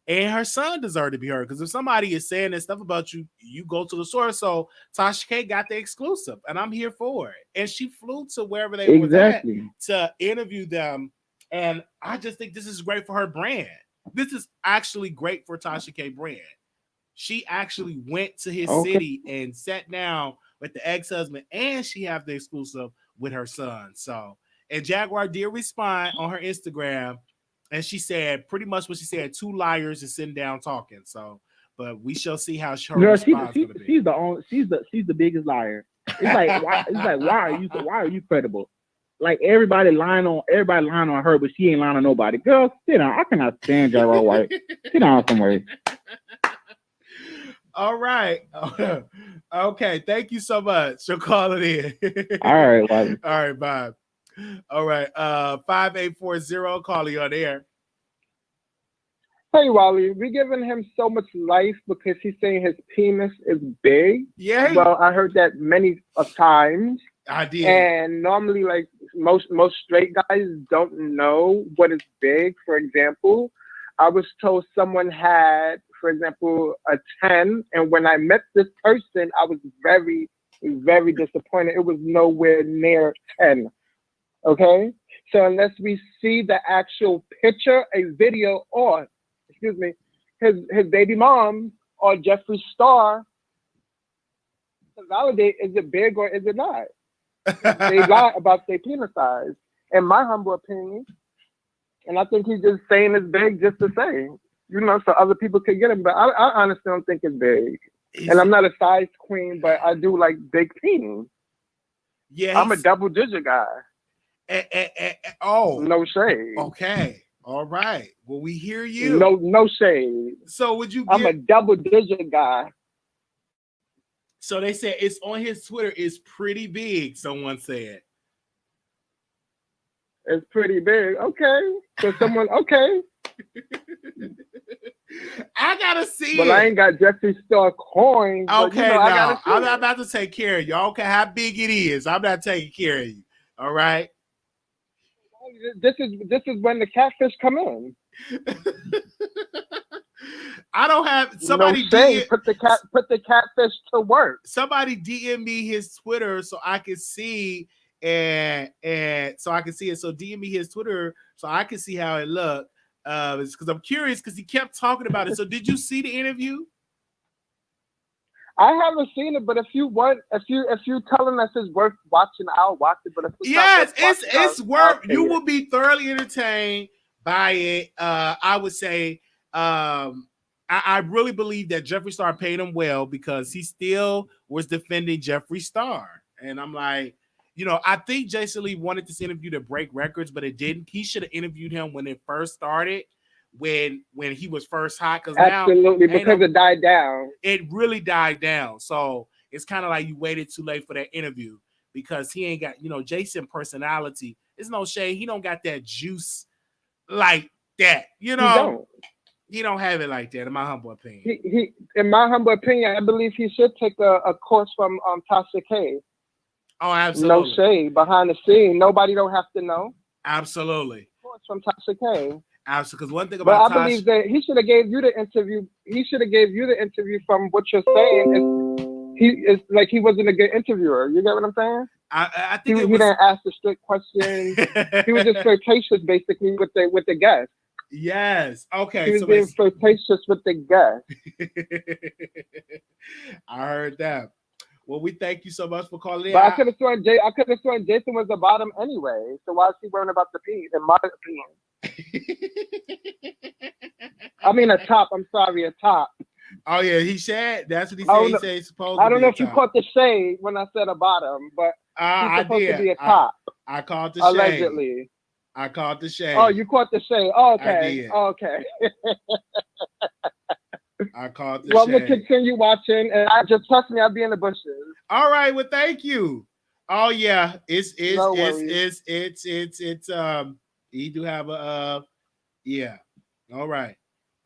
and her son deserve to be heard. Because if somebody is saying this stuff about you, you go to the source. So Tasha K got the exclusive, and I'm here for it. And she flew to wherever they were at to interview them. And I just think this is great for her brand. this is actually great for Tasha K. Brand. She actually went to his city and sat down with the ex-husband, and she have the exclusive with her son. So, and Jaguar did respond on her Instagram, and she said pretty much what she said: 2 liars and sitting down talking. So, but we shall see how her response is going to be. She's the biggest liar. It's like why are you credible? Like everybody lying on her, but she ain't lying on nobody. Girl, sit down. I cannot stand Jaguar White. Sit down somewhere. All right. Okay. Thank you so much for calling in. All right. Bye. All right. Bye. All right. 5840 calling on air. Hey, Wiley, we're giving him so much life because he's saying his penis is big. Yeah. Well, I heard that many times. I did. And normally, like most straight guys don't know what is big. For example, I was told someone had, for example, a 10. And when I met this person, I was very, very disappointed. It was nowhere near 10. Okay? So unless we see the actual picture, a video, or, excuse me, his baby mom or Jeffree Star to validate, is it big or is it not? They lie about their penis size, in my humble opinion. And I think he's just saying it's big just to say, you know, so other people could get him. But I honestly don't think it's big. And I'm not a size queen, but I do like big penis. Yeah, I'm a double-digit guy. No shade. Okay. All right. Well, we hear you. No shade. So would you? I'm a double-digit guy. So they said it's on his Twitter. It's pretty big. Someone said it's pretty big. Okay. So someone. Okay. I gotta see but it. I ain't got Jeffree Star coins. Okay, but, you know, I'm not about to take care of you. Okay, how big it is. I'm not taking care of you. All right. This is when the catfish come in. I don't have somebody put the catfish to work. Somebody DM me his Twitter so I can see and so I can see it. So DM me his Twitter so I can see how it looked. Because I'm curious because he kept talking about it. So did you see the interview? I haven't seen it, but if you telling us it's worth watching, I'll watch it. But if it's worth. You will be thoroughly entertained by it. I would say. I really believe that Jeffree Star paid him well because he still was defending Jeffree Star, and I'm like, you know, I think Jason Lee wanted this interview to break records, but it didn't. He should have interviewed him when it first started, when he was first hot. Because absolutely, because it died down. It really died down. So it's kind of like you waited too late for that interview because he ain't got, you know, Jason personality. It's no shade. He don't got that juice like that. You know, he don't have it like that. In my humble opinion. He in my humble opinion, I believe he should take a course from Tasha K. Oh, absolutely. No shade. Behind the scene, nobody don't have to know. Absolutely. Of course, from Tasha K. Absolutely. Because one thing about Tasha, I believe that he should have gave you the interview. He should have gave you the interview from what you're saying. It's like he wasn't a good interviewer. You get what I'm saying? I think he didn't ask the strict questions. He was just flirtatious, basically, with the guest. Yes. Okay. He was being flirtatious with the guest. I heard that. Well, we thank you so much for calling in. But I could have sworn Jason was the bottom anyway. So why is he worrying about the penis? In my opinion. I mean a top. I'm sorry, a top. Oh yeah, he said. That's what he said. He said he's supposed to be. I don't know if you caught the shade when I said a bottom, but he's supposed to be a top. I caught the shade. Allegedly. I caught the shade. Oh, you caught the shade. Oh, okay. Okay. I caught the well, shade. I'm gonna continue watching, and I just trust me, I'll be in the bushes. All right. Well, thank you. Oh yeah, it's he do have a yeah. All right.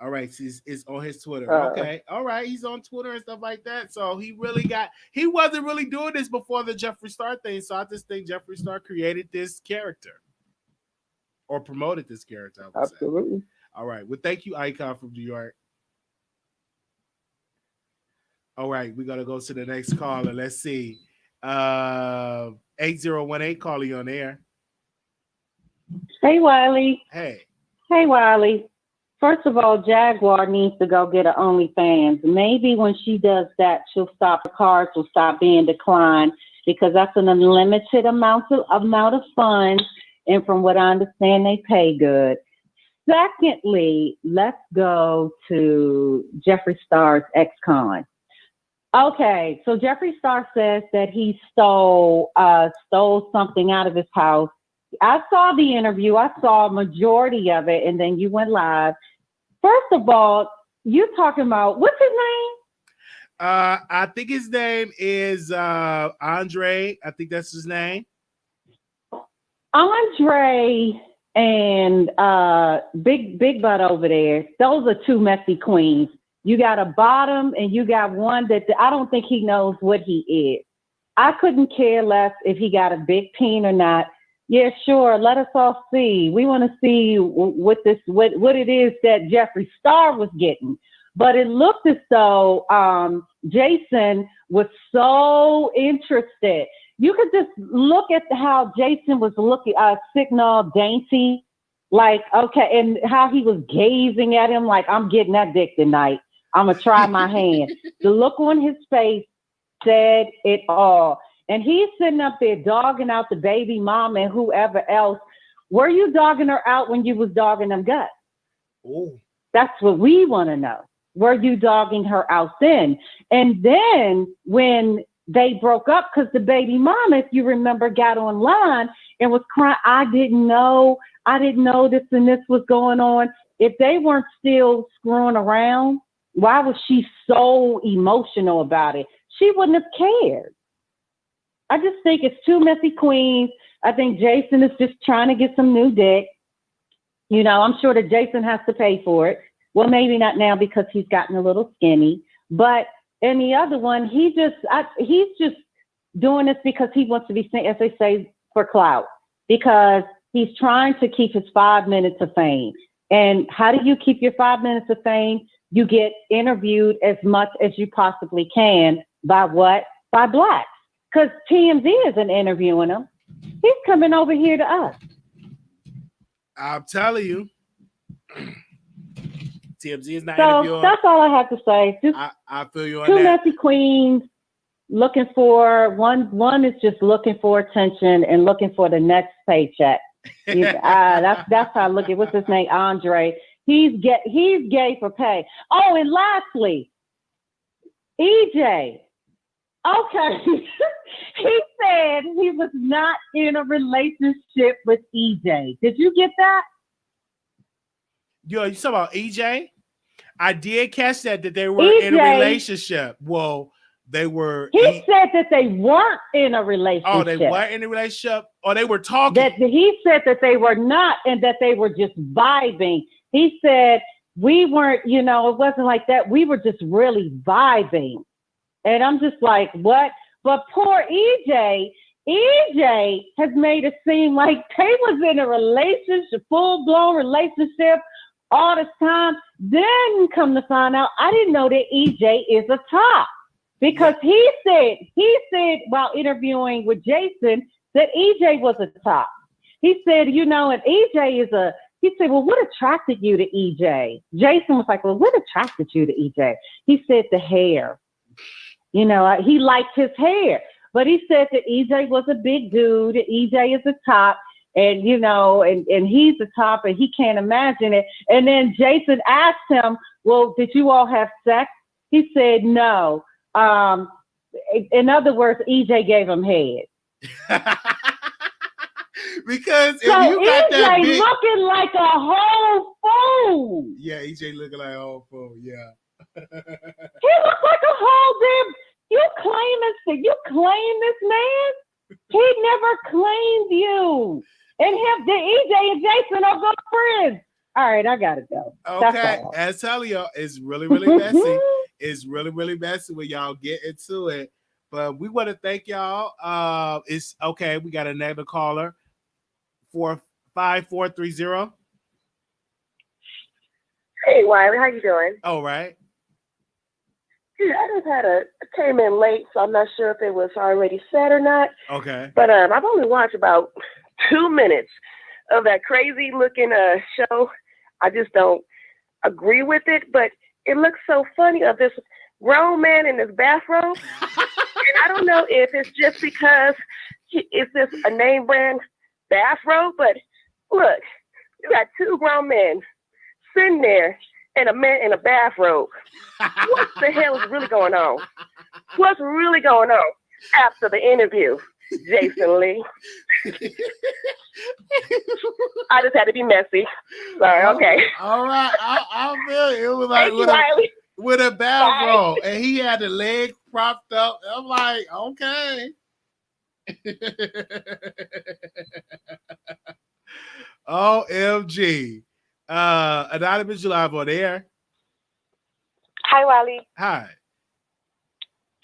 It's on his Twitter. Okay. All right. He's on Twitter and stuff like that. So he wasn't really doing this before the Jeffree Star thing. So I just think Jeffree Star created this character or promoted this character. I would Absolutely. Say. All right. Well, thank you, Icon from New York. All right. We're going to go to the next caller. Let's see. 8018 calling on air. Hey, Wiley. Hey. Hey, Wiley. first of all, Jaguar needs to go get an OnlyFans. Maybe when she does that, her cards will stop being declined, because that's an unlimited amount of funds. And from what I understand, they pay good. Secondly, let's go to Jeffree Star's ex-con. Okay, so Jeffree Star says that he stole something out of his house. I saw the interview. I saw a majority of it, and then you went live. First of all, you talking about, what's his name? I think his name is Andre. I think that's his name. Andre and Big Butt over there. Those are two messy queens. You got a bottom and you got one that I don't think he knows what he is. I couldn't care less if he got a big peen or not. Yeah, sure. Let us all see. We want to see what it is that Jeffree Star was getting. But it looked as though Jason was so interested. You could just look at how Jason was looking, sitting all dainty, like, okay, and how he was gazing at him like, I'm getting that dick tonight. I'm going to try my hand. The look on his face said it all. And he's sitting up there dogging out the baby mom and whoever else. Were you dogging her out when you was dogging them guts? Ooh. That's what we want to know. Were you dogging her out then? And then when they broke up, because the baby mom, if you remember, got online and was crying, I didn't know this and this was going on. If they weren't still screwing around, why was she so emotional about it? She wouldn't have cared. I just think it's two messy queens. I think Jason is just trying to get some new dick. You know, I'm sure that Jason has to pay for it. Well, maybe not now because he's gotten a little skinny. But in the other one, he's just doing this because he wants to be seen, as they say, for clout. Because he's trying to keep his 5 minutes of fame. And how do you keep your 5 minutes of fame? You get interviewed as much as you possibly can by what? By blacks. Because TMZ isn't interviewing him. He's coming over here to us. I'm telling you. TMZ is not so interviewing. That's all I have to say. Just I feel you on two that. messy queens looking for, one is just looking for attention and looking for the next paycheck. That's how I look at, what's his name? Andre. He's gay for pay. Oh, and lastly, EJ. Okay. He said he was not in a relationship with EJ. Did you get that? Yo, you talking about EJ? I did catch that they were in a relationship. Well, they were. He said that they weren't in a relationship. Oh, they weren't in a relationship? Or they were talking? He said that they were not and that they were just vibing. He said we weren't, it wasn't like that. We were just really vibing. And I'm just like, what? But poor EJ has made it seem like they was in a relationship, full-blown relationship all this time. Then come to find out, I didn't know that EJ is a top. Because he said while interviewing with Jason that EJ was a top. He said, and EJ he said, well, what attracted you to EJ? Jason was like, well, what attracted you to EJ? He said the hair. He liked his hair. But he said that EJ was a big dude. EJ is a top. And, and he's the top and he can't imagine it. And then Jason asked him, well, did you all have sex? He said, no. In other words, EJ gave him head. Because if so you got EJ that big... looking like a whole fool. Yeah, EJ looking like a whole fool, yeah. He looks like a whole damn... You claim this man? He never claimed you. And the EJ and Jason are good friends. All right, I gotta go. Okay, as telling y'all, it's really, really messy. It's really, really messy when y'all get into it. But we want to thank y'all. It's okay. We got another caller. 45430. Hey, Wiley, how you doing? All right. Yeah, I came in late, so I'm not sure if it was already said or not. Okay. But I've only watched about 2 minutes of that crazy looking show. I just don't agree with it, but it looks so funny of this grown man in this bathrobe. And I don't know if it's just because it's just a name brand bathrobe, but look, you got two grown men sitting there and a man in a bathrobe. What the hell is really going on? What's really going on after the interview, Jason Lee? I just had to be messy. Sorry, okay. All right. I feel it. It was like with a bathrobe, and he had the leg propped up. I'm like, okay. OMG. Anonymous, you live on air. Hi, Wiley. Hi.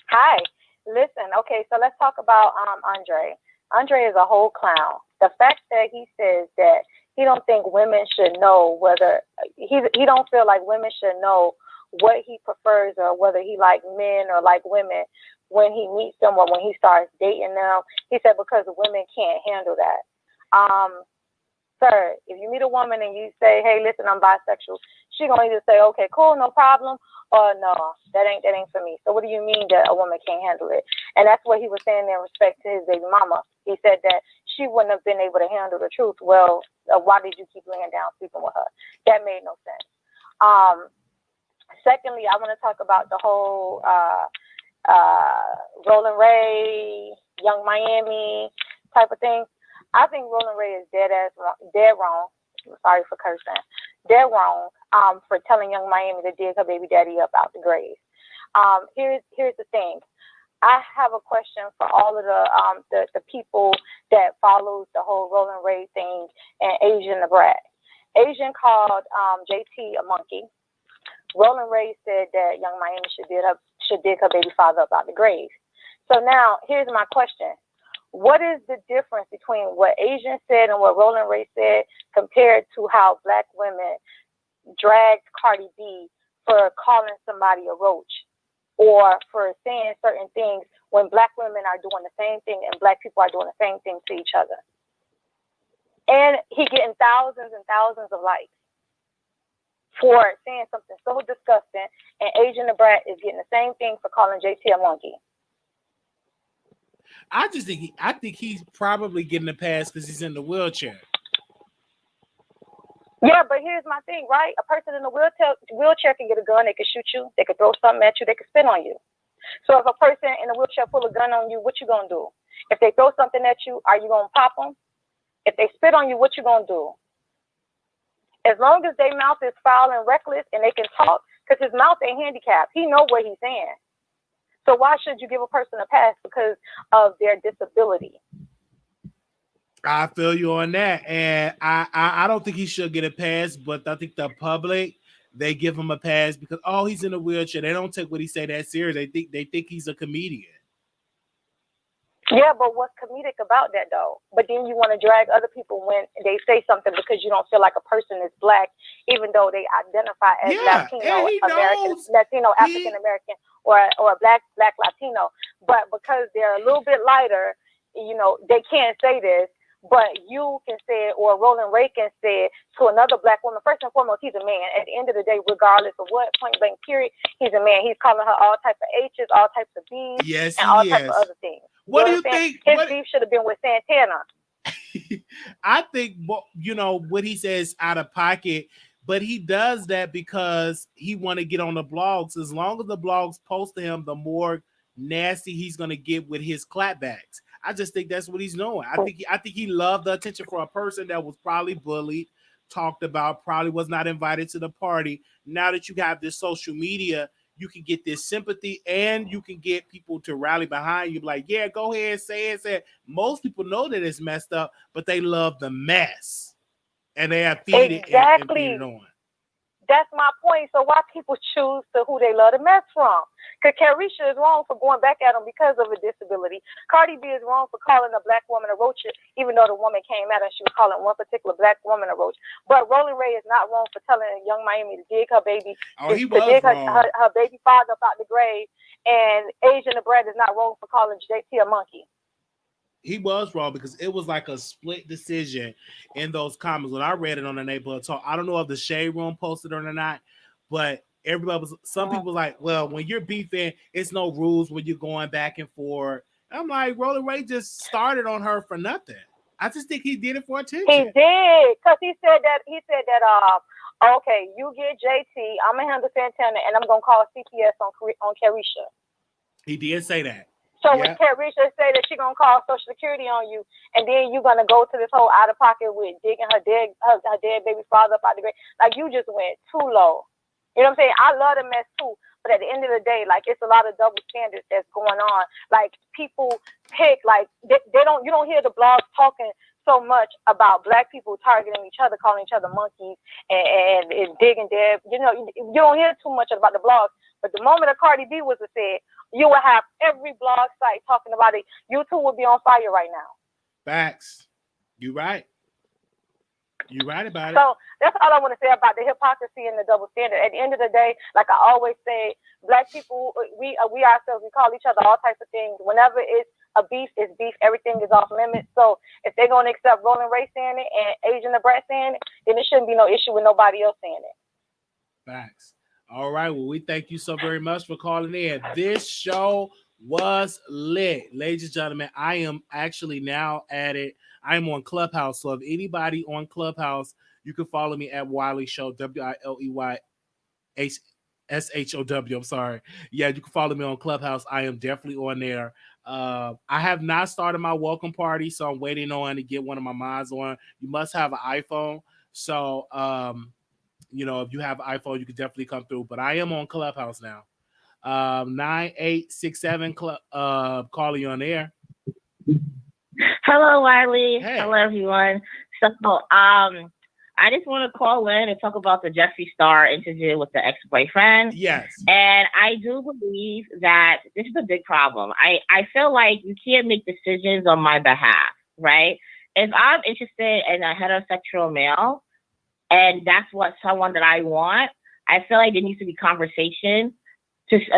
Hi. Listen, okay, so let's talk about Andre. Andre is a whole clown. The fact that he says that he don't think women should know whether he don't feel like women should know what he prefers or whether he like men or like women when he meets them or when he starts dating them. He said because women can't handle that. Sir, if you meet a woman and you say, hey, listen, I'm bisexual, she gonna either say, okay, cool, no problem, or no, that ain't for me. So what do you mean that a woman can't handle it? And that's what he was saying in respect to his baby mama. He said that she wouldn't have been able to handle the truth. Well, why did you keep laying down sleeping with her? That made no sense. Secondly, I want to talk about the whole Rolling Ray, Young Miami type of thing. I think Rolling Ray is dead wrong. Sorry for cursing. Dead wrong for telling Young Miami to dig her baby daddy up out the grave. Here's the thing. I have a question for all of the people that follows the whole Rolling Ray thing and Asian the brat. Asian called JT a monkey. Rolling Ray said that Young Miami should dig her baby father up out the grave. So now here's my question. What is the difference between what Asian said and what Rolling Ray said compared to how black women dragged Cardi B for calling somebody a roach or for saying certain things when black women are doing the same thing and black people are doing the same thing to each other? And he getting thousands and thousands of likes for saying something so disgusting, and Asian the brat is getting the same thing for calling JT a monkey. I think he's probably getting a pass because he's in the wheelchair. Yeah, but here's my thing, right? A person in a wheelchair can get a gun, they can shoot you, they can throw something at you, they can spit on you. So if a person in a wheelchair pull a gun on you, what you gonna do? If they throw something at you, are you gonna pop them? If they spit on you, what you gonna do? As long as their mouth is foul and reckless and they can talk, because his mouth ain't handicapped, he know what he's saying. So why should you give a person a pass because of their disability? I feel you on that. And I don't think he should get a pass, but I think the public, they give him a pass because, oh, he's in a wheelchair. They don't take what he say that serious. They think he's a comedian. Yeah, but what's comedic about that, though? But then you want to drag other people when they say something because you don't feel like a person is black, even though they identify as Latino American, Latino African American, or a black Latino. But because they're a little bit lighter, you know, they can't say this. But you can say it, or Rolling Ray can say it to another black woman. First and foremost, he's a man. At the end of the day, regardless of what, point blank period, he's a man. He's calling her all types of H's, all types of B's, and all types of other things. What do you think? His beef should have been with Santana. I think, you know, what he says out of pocket, but he does that because he want to get on the blogs. As long as the blogs post to him, the more nasty he's going to get with his clapbacks. I just think that's what he's doing. I think he loved the attention for a person that was probably bullied, talked about, probably was not invited to the party. Now that you have this social media, you can get this sympathy and you can get people to rally behind you. Like, yeah, go ahead, say it. Most people know that it's messed up, but they love the mess. And they have feed it and feed it on. That's my point. So why people choose to who they love to mess from? Because Carisha is wrong for going back at him because of a disability. Cardi B is wrong for calling a black woman a roach, even though the woman came at her, she was calling one particular black woman a roach. But Rolling Ray is not wrong for telling Young Miami to dig her baby, to dig her baby father up out the grave. And Asian the Bread is not wrong for calling JT a monkey. He was wrong because it was like a split decision in those comments. When I read it on the neighborhood talk, I don't know if the Shade Room posted it or not, but some people like, well, when you're beefing, it's no rules when you're going back and forth. I'm like, Rolling Ray just started on her for nothing. I just think he did it for attention. He did, because he said that okay, you get JT, I'm gonna handle Santana, and I'm gonna call CPS on Carisha. He did say that. So when Carisha say that she gonna call Social Security on you, and then you gonna go to this whole out of pocket with digging her dead baby father up out the grave, like you just went too low. You know what I'm saying? I love the mess too, but at the end of the day, like it's a lot of double standards that's going on. Like people pick, like you don't hear the blogs talking so much about Black people targeting each other, calling each other monkeys and digging dead. You know, you don't hear too much about the blogs. But the moment a Cardi B was said, you would have every blog site talking about it. YouTube would be on fire right now. Facts. You right. You right about it. So that's all I want to say about the hypocrisy and the double standard. At the end of the day, like I always say, Black people, we ourselves, we call each other all types of things. Whenever it's a beef, it's beef. Everything is off limits. So if they're going to accept Rolling Ray saying it and Asian the Brat saying it, then it shouldn't be no issue with nobody else saying it. Facts. All right. Well, we thank you so very much for calling in. This show was lit. Ladies and gentlemen, I am actually now at it. I am on Clubhouse. So if anybody on Clubhouse, you can follow me at Wiley Show, WILEYSHOW. I'm sorry. Yeah, you can follow me on Clubhouse. I am definitely on there. I have not started my welcome party, so I'm waiting on to get one of my mods on. You must have an iPhone. So, you know, if you have an iPhone, you can definitely come through. But I am on Clubhouse now. 9867 calling you on air. Hello, Wiley. Hey. Hello, everyone. So, I just want to call in and talk about the Jeffree Star interview with the ex-boyfriend. Yes. And I do believe that this is a big problem. I feel like you can't make decisions on my behalf, right? If I'm interested in a heterosexual male, and that's what someone that I want, I feel like there needs to be conversation.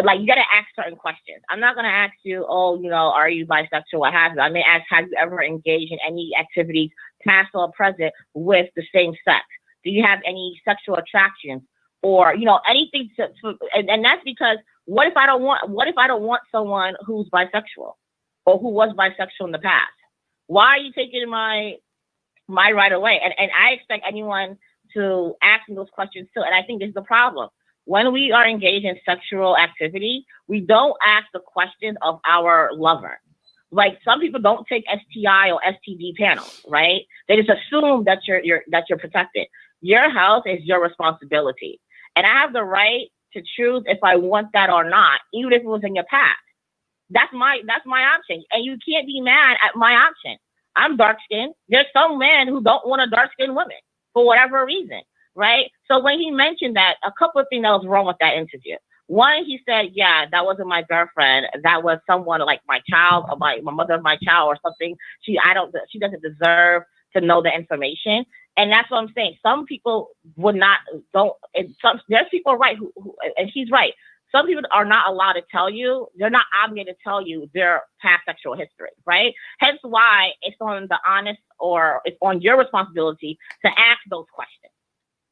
Like, you got to ask certain questions. I'm not going to ask you, oh, you know, are you bisexual? What have you? I may ask, have you ever engaged in any activities, past or present, with the same sex? Do you have any sexual attractions, or, you know, anything? And that's because what if I don't want someone who's bisexual or who was bisexual in the past? Why are you taking my right away? And I expect anyone to ask me those questions too. And I think this is the problem. When we are engaged in sexual activity, we don't ask the question of our lover. Like, some people don't take STI or STD panels, right? They just assume that you're protected. Your health is your responsibility, and I have the right to choose if I want that or not, even if it was in your past. That's my option, and you can't be mad at my option. I'm dark skinned. There's some men who don't want a dark skinned woman for whatever reason. Right? So when he mentioned that, a couple of things that was wrong with that interview. One, he said, yeah, that wasn't my girlfriend. That was someone like my child, or my mother of my child or something. She doesn't deserve to know the information. And that's what I'm saying. Some people there's people right who, and he's right. Some people are not allowed to tell you, they're not obligated to tell you their past sexual history, right? Hence why it's on the honest, or it's on your responsibility to ask those questions.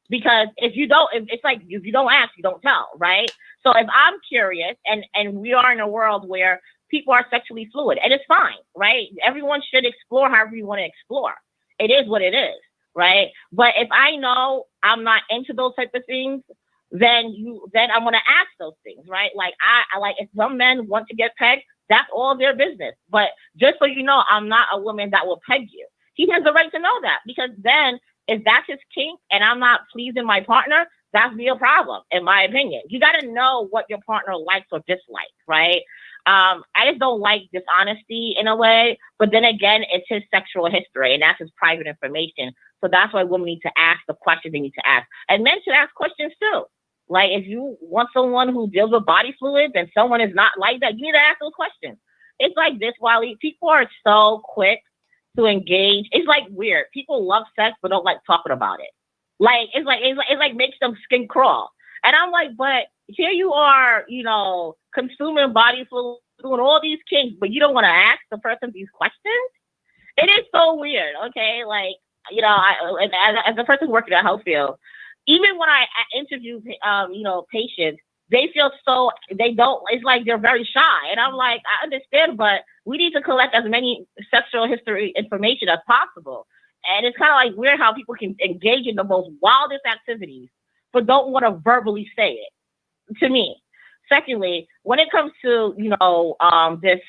Because if you don't ask, you don't tell, right? So if I'm curious, and we are in a world where people are sexually fluid, and it's fine, right? Everyone should explore however you want to explore. It is what it is, right? But if I know I'm not into those type of things, then I'm gonna ask those things, right? Like I like, if some men want to get pegged, that's all their business. But just so you know, I'm not a woman that will peg you. He has the right to know that, because then, if that's his kink and I'm not pleasing my partner, that's the problem, in my opinion. You got to know what your partner likes or dislikes, right? I just don't like dishonesty in a way, but then again, it's his sexual history and that's his private information. So that's why women need to ask the questions they need to ask. And men should ask questions too. Like, if you want someone who deals with body fluids and someone is not like that, you need to ask those questions. It's like this, Wiley. People are so quick to engage. It's like weird. People love sex but don't like talking about it. Like, it's like makes them skin crawl. And I'm like, but here you are, you know, consuming body fluid, doing all these kinks, but you don't want to ask the person these questions? It is so weird. Okay, like as a person working in the health field, even when I interview patients, they feel it's like they're very shy. And I'm like, I understand, but we need to collect as many sexual history information as possible. And it's kind of like weird how people can engage in the most wildest activities, but don't want to verbally say it, to me. Secondly, when it comes to, this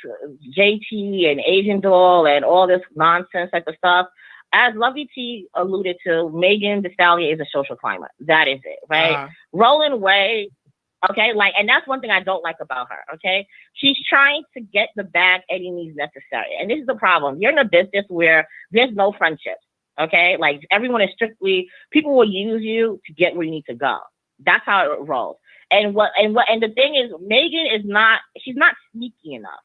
JT and Asian doll and all this nonsense type of stuff, as Lovey T alluded to, Megan Thee Stallion is a social climber. That is it, right? Rolling Way, okay, and that's one thing I don't like about her, okay? She's trying to get the bag any means necessary. And this is the problem. You're in a business where there's no friendships, okay? Like, everyone is strictly, people will use you to get where you need to go. That's how it rolls. And the thing is, Megan she's not sneaky enough.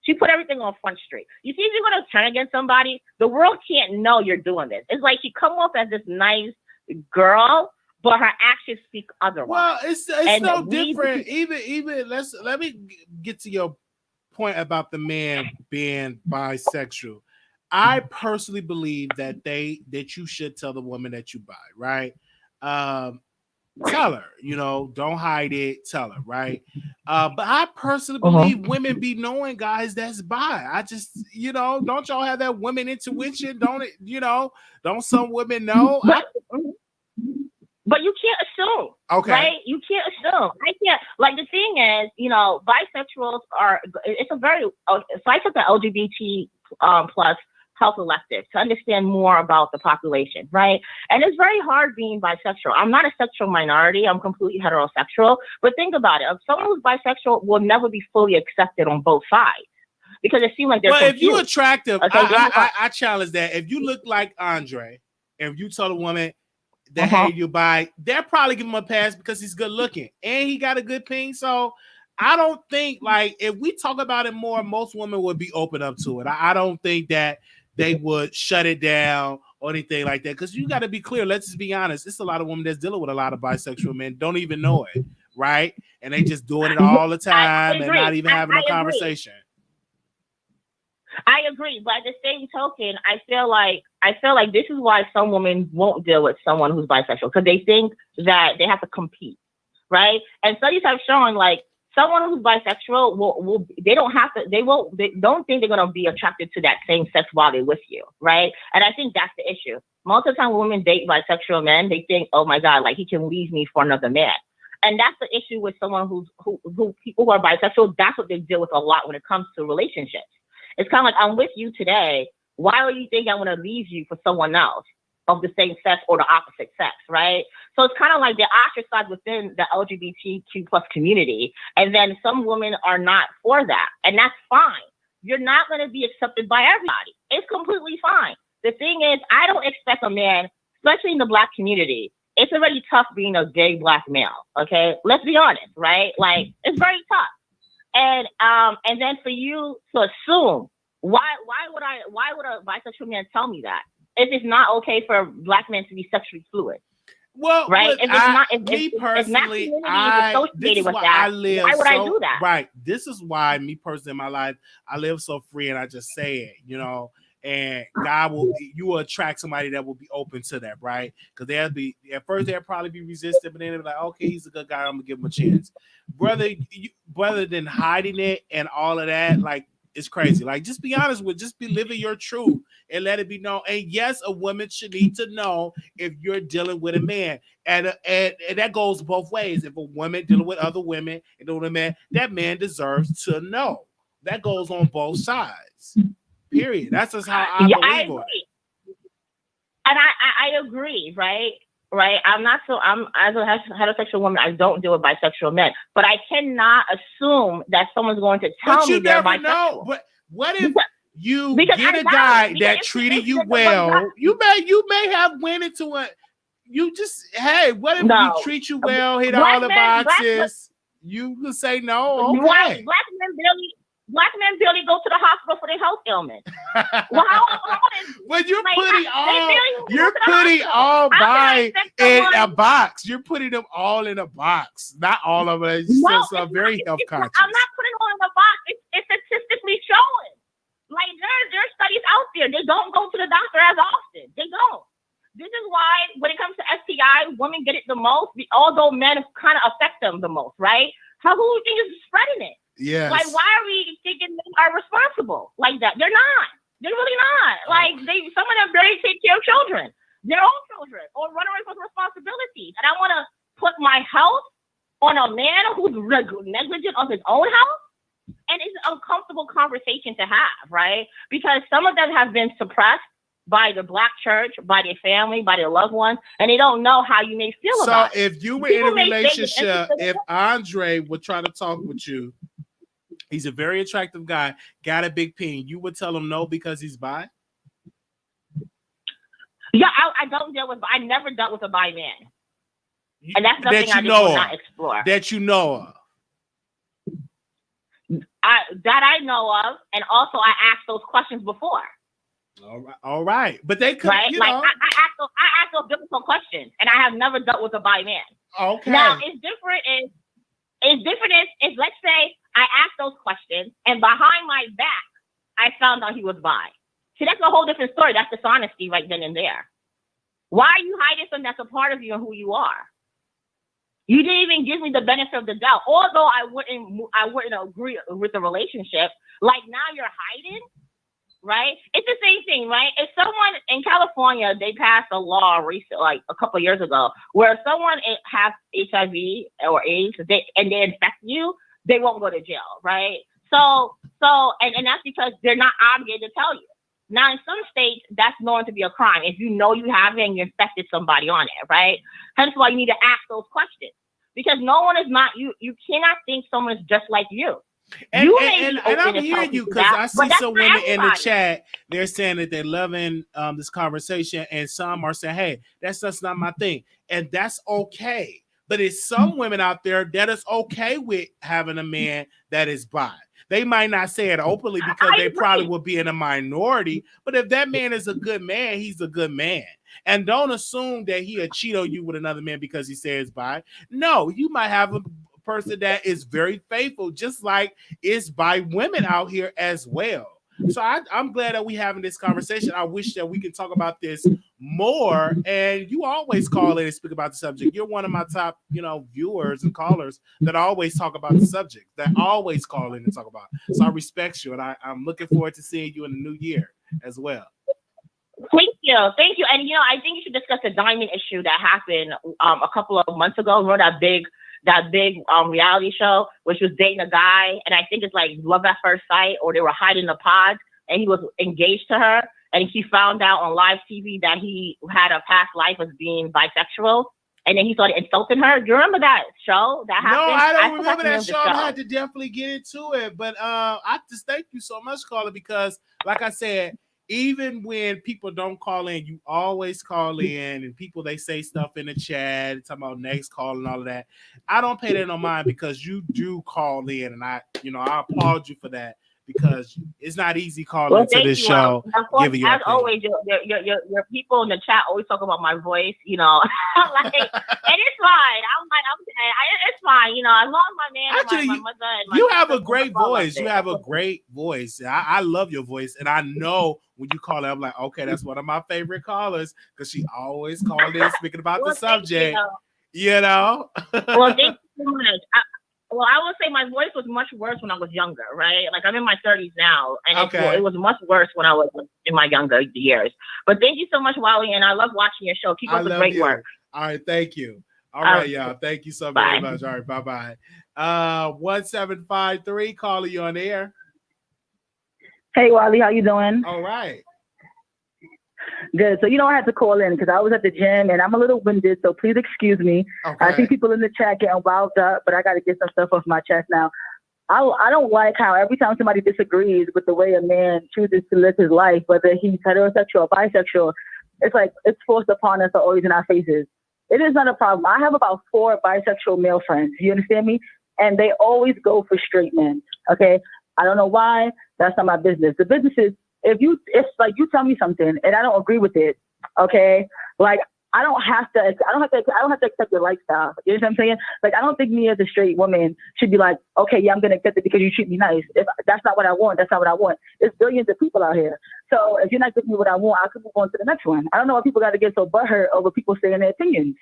She put everything on Front Street. You see, if you're going to turn against somebody, the world can't know you're doing this. It's like she come off as this nice girl, but her actions speak otherwise. Well, it's no different. Even let me get to your point about the man being bisexual. I personally believe that you should tell the woman that you bi, right? Tell her, don't hide it. Tell her, right? But I personally believe women be knowing guys that's bi. I just, don't y'all have that women intuition? Don't it? Don't some women know? But you can't assume, right? You can't assume. I can't. Like, the thing is, bisexuals it's so I took the LGBT plus health elective to understand more about the population, right? And it's very hard being bisexual. I'm not a sexual minority. I'm completely heterosexual. But think about it. If someone who's bisexual will never be fully accepted on both sides because it seems like they're confused. If you're attractive, I challenge that. If you look like Andre, if you tell a woman that, hey, you bi, they'll probably give him a pass because he's good looking and he got a good ping. So I don't think, if we talk about it more, most women would be open up to it. I don't think that they would shut it down or anything like that. Because you got to be clear. Let's just be honest. It's a lot of women that's dealing with a lot of bisexual men, don't even know it, right? And they just doing it all the time and not even having a conversation. I agree, but at the same token, I feel like this is why some women won't deal with someone who's bisexual, because they think that they have to compete, right? And studies have shown someone who's bisexual they don't think they're gonna be attracted to that same sexuality with you, right? And I think that's the issue. Most of the time when women date bisexual men, they think, oh my God, he can leave me for another man. And that's the issue with someone who people who are bisexual. That's what they deal with a lot when it comes to relationships. It's kind of like, I'm with you today. Why do you think I want to leave you for someone else of the same sex or the opposite sex, right? So it's kind of like they're ostracized within the LGBTQ plus community. And then some women are not for that. And that's fine. You're not going to be accepted by everybody. It's completely fine. The thing is, I don't expect a man, especially in the Black community, it's already tough being a gay Black male, okay? Let's be honest, right? It's very tough. And then for you to assume, why would a bisexual man tell me that if it's not okay for Black men to be sexually fluid? Well, right. Look, if it's not, me personally, why would I do that? Right. This is why me personally in my life, I live so free and I just say it, and you will attract somebody that will be open to that, right? Because at first they'll probably be resistant, but then they'll be like, okay, he's a good guy, I'm gonna give him a chance. Rather than hiding it and all of that, it's crazy. Just be honest just be living your truth and let it be known. And yes, a woman should need to know if you're dealing with a man, and that goes both ways. If a woman dealing with other women and dealing with a man, that man deserves to know. That goes on both sides. Period. That's just how I believe I agree. And I agree, right? Right. I'm as a heterosexual woman, I don't deal with bisexual men, but I cannot assume that someone's going to tell me they're bisexual. Know. But what if you get a guy that treated you well? You may have went into it. You just, hey, what if he treat you well, hit all the boxes? You can say no. Okay. Right. Black men barely go to the hospital for their health ailments. Well, you're putting all bi in a box. You're putting them all in a box. Not all of them. It's very health conscious. I'm not putting them all in a box. It's statistically shown. There are studies out there. They don't get it the most, although men kind of affect them the most, right? Who do you think is spreading it? Yes. Like, why are we thinking men are responsible like that? They're not. They're really not. Like, some of them barely take care of children, their own children, or run away from responsibilities. And I want to put my health on a man who's negligent of his own health? And it's an uncomfortable conversation to have, right? Because some of them have been suppressed by the Black church, by their family, by their loved ones, and they don't know how you may feel about it. So if you were in a relationship, if Andre would try to talk with you, he's a very attractive guy, got a big peen, you would tell him no because he's bi? Yeah, I don't deal with, I never dealt with a bi man. And that's something that you I just will know not explore. That you know of. That I know of, and also I asked those questions before. All right. But they could, right? You like know. I ask those difficult questions, and I have never dealt with a bi man. Okay. Now it's different. Is let's say I asked those questions, and behind my back, I found out he was bi. See, that's a whole different story. That's dishonesty right then and there. Why are you hiding something that's a part of you and who you are? You didn't even give me the benefit of the doubt. Although I wouldn't agree with the relationship. Like, now you're hiding, right? It's the same thing, right? If someone in California, they passed a law recently, like a couple of years ago, where if someone has HIV or AIDS and they infect you, they won't go to jail, right? So and that's because they're not obligated to tell you. Now, in some states, that's known to be a crime. If you know you have it and you infected somebody on it, right? Hence why you need to ask those questions. Because no one is not, you cannot think someone is just like you. And I'm hearing you because I see some women in the chat, they're saying that they're loving this conversation, and some are saying, hey, that's just not my thing. And that's okay. But it's some women out there that is okay with having a man that is bi. They might not say it openly because they probably will be in a minority. But if that man is a good man, he's a good man. And don't assume that he'll cheat on you with another man because he says bi. No, you might have a person that is very faithful, just like it's by women out here as well. So I'm glad that we're having this conversation. I wish that we could talk about this more. And you always call in and speak about the subject. You're one of my top, viewers and callers that always talk about the subject, that always call in and talk about it. So I respect you, and I'm looking forward to seeing you in the new year as well. Thank you. And I think you should discuss the diamond issue that happened a couple of months ago. Remember that big reality show, which was dating a guy, and I think it's like love at first sight, or they were hiding in the pods, and he was engaged to her, and she found out on live TV that he had a past life as being bisexual, and then he started insulting her. Do you remember that show that happened? No, I don't remember that show. I had to definitely get into it, but I just thank you so much, caller, because like I said, even when people don't call in, you always call in, and people, they say stuff in the chat, talking about next call and all of that. I don't pay that no mind because you do call in, and I applaud you for that, because it's not easy calling to this show. Of course, as always, your people in the chat always talk about my voice, and it's fine. It's fine, as long as my man, actually, my mother, and my you have a great voice. You have a great voice. I love your voice, and I know when you call it, I'm like, okay, that's one of my favorite callers, because she always called in speaking about the subject. Well, thank you so much. I will say my voice was much worse when I was younger, right? Like, I'm in my 30s now, and it was much worse when I was in my younger years. But thank you so much, Wiley, and I love watching your show. Keep up the great work. All right, thank you. All right, y'all. Thank you so very much. All right, bye-bye. 1753, caller, you on the air. Hey, Wiley, how you doing? All right. Good. So, I had to call in because I was at the gym and I'm a little winded, so please excuse me. Okay. I see people in the chat getting wild up, but I got to get some stuff off my chest now. I don't like how every time somebody disagrees with the way a man chooses to live his life, whether he's heterosexual or bisexual, it's like it's forced upon us or always in our faces. It is not a problem. I have about 4 bisexual male friends. You understand me? And they always go for straight men. Okay. I don't know why. That's not my business. The business is, it's like you tell me something and I don't agree with it. Okay. Like, I don't have to accept your lifestyle. You know what I'm saying? Like, I don't think me as a straight woman should be like, okay, yeah, I'm going to accept it because you treat me nice. If that's not what I want, that's not what I want. There's billions of people out here. So if you're not giving me what I want, I could move on to the next one. I don't know why people got to get so butthurt over people saying their opinions.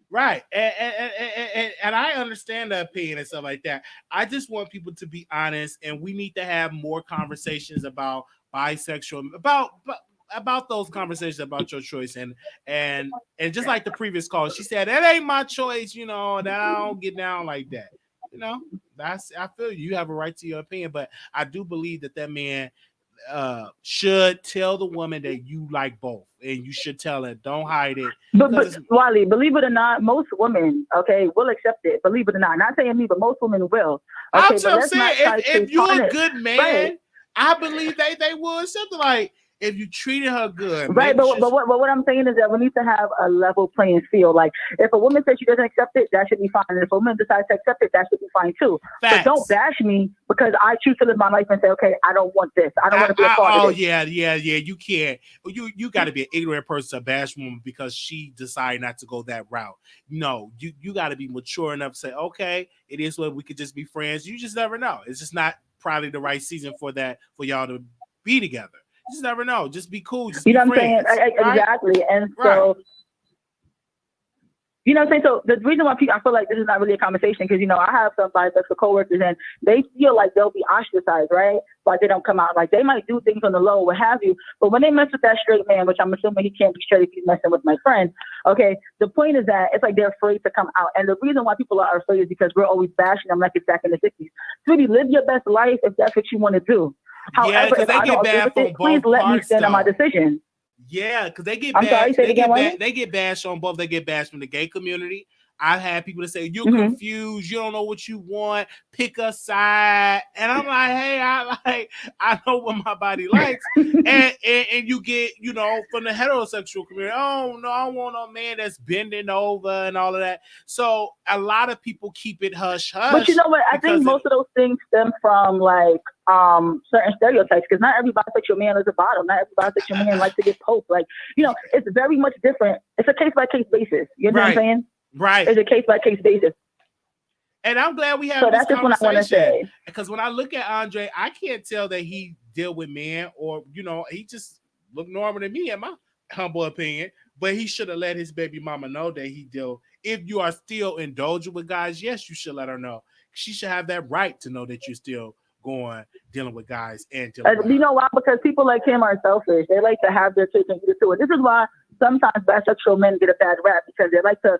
Right. And I understand the opinion and stuff like that. I just want people to be honest, and we need to have more conversations about bisexual, about those conversations about your choice. And just like the previous caller, she said, that ain't my choice, that I don't get down like that. I feel you have a right to your opinion, but I do believe that man should tell the woman that you like both, and you should tell her, don't hide it. But Wiley, believe it or not, most women, will accept it. Believe it or not, not saying me, but most women will. Okay, I'm saying, if you're a good man, right. I believe they would. Something like, if you treated her good, right? But what I'm saying is that we need to have a level playing field. Like, if a woman says she doesn't accept it, that should be fine. And if a woman decides to accept it, that should be fine too. Facts. But don't bash me because I choose to live my life and say, okay, I don't want this. I don't want to be a part of this. Yeah. You can't. You got to be an ignorant person to bash woman because she decided not to go that route. No, you got to be mature enough to say, okay, it is what we could just be friends. You just never know. It's just not probably the right season for y'all to be together. You just never know. Just be cool. Just you know be what I'm saying? Exactly. And so, you know what I'm saying? So the reason why I feel like this is not really a conversation, because, I have some bisexual coworkers and they feel like they'll be ostracized, right? Like they don't come out. Like they might do things on the low, what have you. But when they mess with that straight man, which I'm assuming he can't be straight if he's messing with my friend, okay, the point is that it's like they're afraid to come out. And the reason why people are afraid is because we're always bashing them like it's back in the 60s. Sweetie, live your best life if that's what you want to do. However, if I don't agree with it, please let me stand on my decision. Yeah, because they get bashed. They get bashed on both. They get bashed from the gay community. I've had people that say, you're confused, you don't know what you want, pick a side. And I'm like, hey, I know what my body likes. and you get, from the heterosexual community, oh no, I don't want no man that's bending over and all of that. So a lot of people keep it hush. But you know what? I think most of those things stem from like certain stereotypes, because not every bisexual man is a bottom. Not every bisexual man likes to get poked. Like, it's very much different. It's a case by case basis. You know what I'm saying? Right. It's a case by case basis. And I'm glad we have so this that's just what I want to say. Because when I look at Andre, I can't tell that he deal with men, or he just look normal to me in my humble opinion. But he should have let his baby mama know that he deal. If you are still indulging with guys, yes, you should let her know. She should have that right to know that you're still dealing with guys and you know why? Because people like him are selfish. They like to have their cake and eat it too. And this is why sometimes bisexual men get a bad rap, because they like to,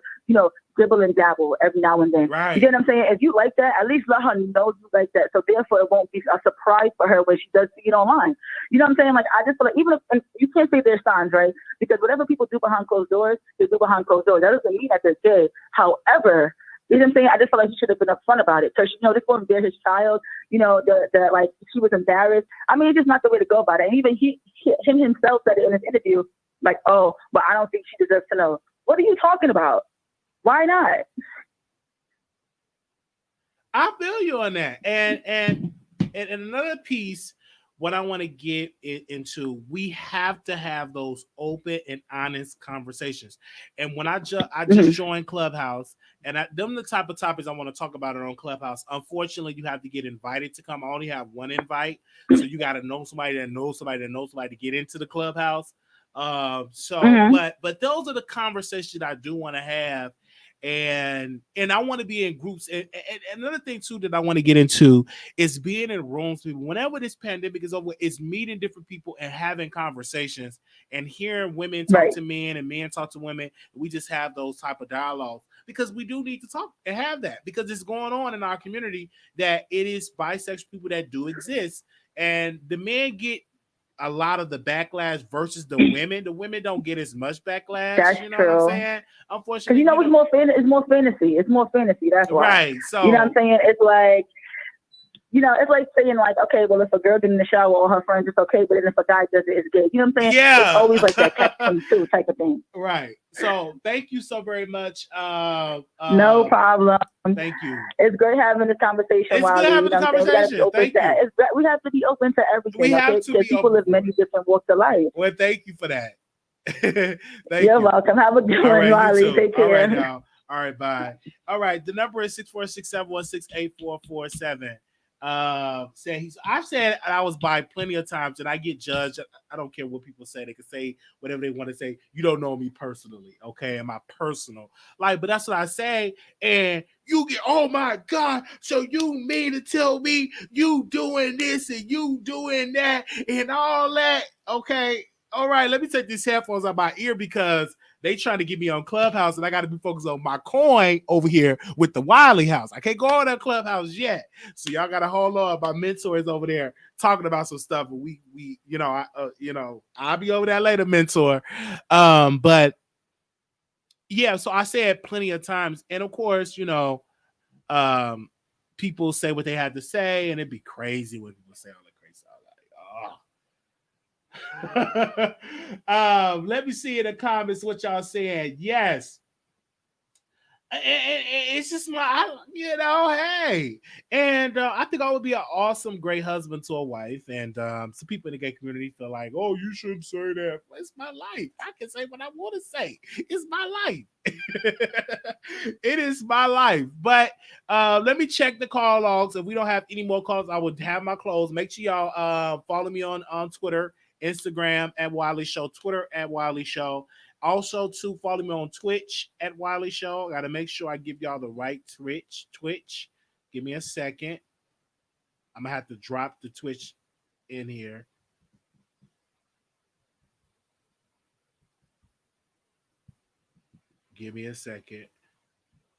dribble and dabble every now and then. Right. You get what I'm saying? If you like that, at least let her know you like that. So therefore, it won't be a surprise for her when she does see it online. You know what I'm saying? Like, I just feel like, even if you can't say there's signs, right? Because whatever people do behind closed doors, they do behind closed doors. That doesn't mean that they're gay. However, you know what I'm saying? I just feel like he should have been upfront about it. Because, this woman bear his child, like, she was embarrassed. I mean, it's just not the way to go about it. And even him himself said it in his interview, like, oh, but I don't think she deserves to know. What are you talking about? Why not? I feel you on that. And another piece, what I want to get into, we have to have those open and honest conversations. And when I just joined Clubhouse, and them the type of topics I want to talk about it on Clubhouse. Unfortunately, you have to get invited to come. I only have one invite, so you got to know somebody that knows somebody that knows somebody to get into the Clubhouse. But those are the conversations I do want to have. And I want to be in groups. And another thing too that I want to get into is being in rooms. Whenever this pandemic is over, it's meeting different people and having conversations and hearing women talk to men and men talk to women. We just have those type of dialogues, because we do need to talk and have that, because it's going on in our community that it is bisexual people that do exist, and the men get a lot of the backlash versus the women. The women don't get as much backlash. That's you know true. What I'm saying? Unfortunately, because it's more fantasy. It's more fantasy. That's why. Right. So you know what I'm saying? It's like, it's like saying like, okay, well, if a girl get in the shower or her friends, it's okay, but then if a guy does it, it's gay. You know what I'm saying? Yeah. It's always like that catch-22 type of thing. Right. So thank you so very much. No problem. Thank you. It's great having this conversation. It's good having the conversation. We have to be open to everything. We have to be because people live many different walks of life. Well, thank you for that. You're welcome. Have a good one, Wiley. Take care. All right, now. All right, bye. All right, the number is 646-716-8447. Said I've said I was bi plenty of times, and I get judged. I don't care what people say; they can say whatever they want to say. You don't know me personally, okay? Am I personal? Like, but that's what I say. And you get, oh my god! So you mean to tell me you doing this and you doing that and all that? Okay, all right. Let me take these headphones out my ear because they trying to get me on Clubhouse, and I got to be focused on my coin over here with the Wiley House. I can't go on that Clubhouse yet, so y'all got to hold on. My mentor is over there talking about some stuff, and we, I'll be over there later, mentor. But yeah, so I said plenty of times, and of course, people say what they had to say, and it'd be crazy when people say all that crazy stuff. Let me see in the comments what y'all saying. Yes. It's just hey. And I think I would be an awesome, great husband to a wife. And some people in the gay community feel like, oh, you shouldn't say that. It's my life. I can say what I want to say. It's my life. It is my life. But let me check the call logs. If we don't have any more calls, I would have my close. Make sure y'all follow me on Twitter, Instagram at Wiley Show, Twitter at Wiley Show. Also, to follow me on Twitch at Wiley Show. I got to make sure I give y'all the right Twitch. Give me a second. I'm going to have to drop the Twitch in here. Give me a second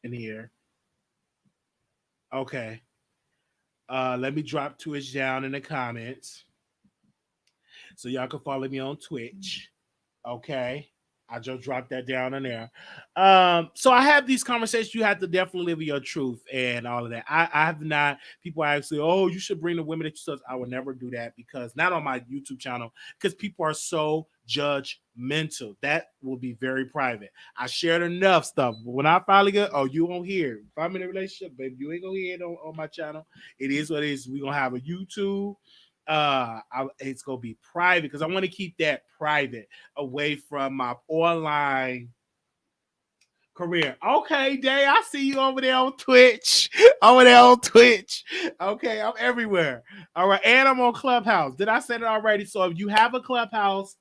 in here. Okay. Let me drop Twitch down in the comments so y'all can follow me on Twitch. Okay. I just dropped that down in there. So I have these conversations. You have to definitely live your truth and all of that. I have not. People actually, oh, you should bring the women that you such. I would never do that because not on my YouTube channel because people are so judgmental. That will be very private. I shared enough stuff. But when I finally get, oh, you won't hear. If I'm in a relationship, baby, you ain't gonna hear it on my channel. It is what it is. We're gonna have a YouTube. It's gonna be private because I want to keep that private away from my online career. Okay, Day, I see you over there on Twitch. Okay, I'm everywhere. All right, and I'm on Clubhouse. Did I say it already? So if you have a Clubhouse,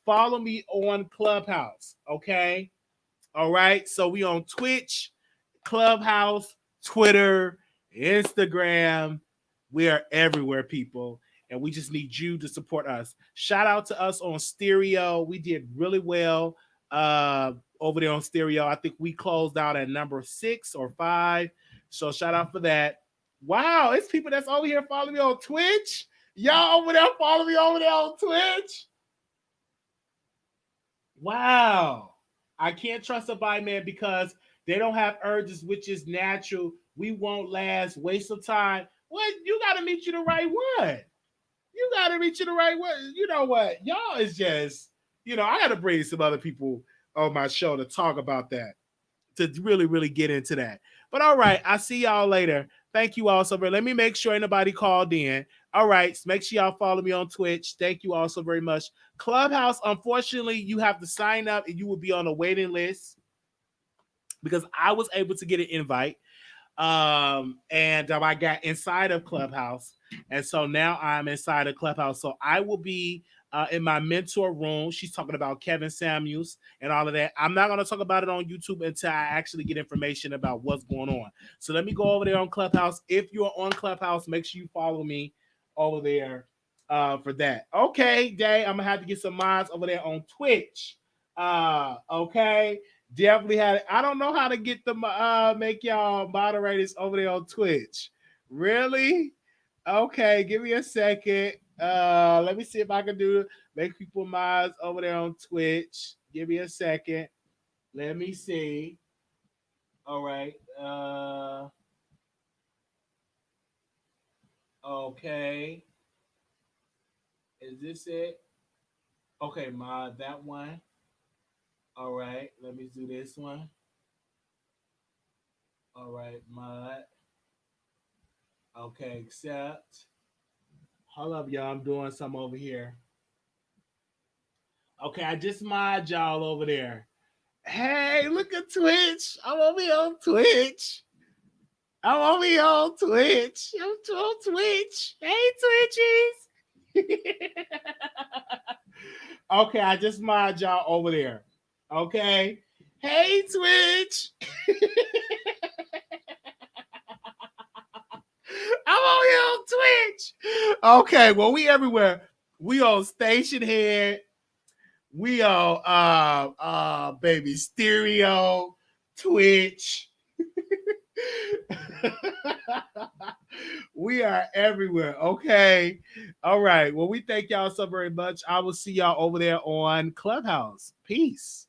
follow me on Clubhouse. Okay, all right. So we on Twitch, Clubhouse, Twitter, Instagram. We are everywhere, people. And we just need you to support us. Shout out to us on Stereo. We did really well over there on Stereo. I think we closed out at number 6 or 5. So shout out for that. Wow, it's people that's over here following me on Twitch. Y'all over there follow me over there on Twitch. Wow. I can't trust a bi man because they don't have urges, which is natural. We won't last. Waste of time. Well, you got to meet you the right one. You got to reach you the right way. You know what? Y'all is just, I got to bring some other people on my show to talk about that, to really, really get into that. But all right, I see y'all later. Thank you all so very much. Let me make sure anybody called in. All right, so make sure y'all follow me on Twitch. Thank you all so very much. Clubhouse, unfortunately, you have to sign up and you will be on a waiting list because I was able to get an invite. And I got inside of Clubhouse, and so now I'm inside of Clubhouse. So I will be in my mentor room. She's talking about Kevin Samuels and all of that. I'm not going to talk about it on YouTube until I actually get information about what's going on. So let me go over there on Clubhouse. If you're on Clubhouse, make sure you follow me over there for that. Okay, Day, I'm gonna have to get some mods over there on Twitch. Okay. Definitely had it. I don't know how to get the make y'all moderators over there on Twitch. Really? Okay, give me a second. Let me see if I can make people mods over there on Twitch. Give me a second. Let me see. All right. Okay. Is this it? Okay, mod that one. All right, let me do this one. All right, mod. Okay, accept. Hold up, y'all. I'm doing some over here. Okay, I just mod y'all over there. Hey, look at Twitch. I'm over here on Twitch. I'm only on Twitch. I'm on Twitch. Hey, Twitchies. Okay, I just mod y'all over there. Okay. Hey, Twitch. I'm only on Twitch. Okay, well, we everywhere. We on Station Head. We on baby Stereo, Twitch. We are everywhere. Okay. All right. Well, we thank y'all so very much. I will see y'all over there on Clubhouse. Peace.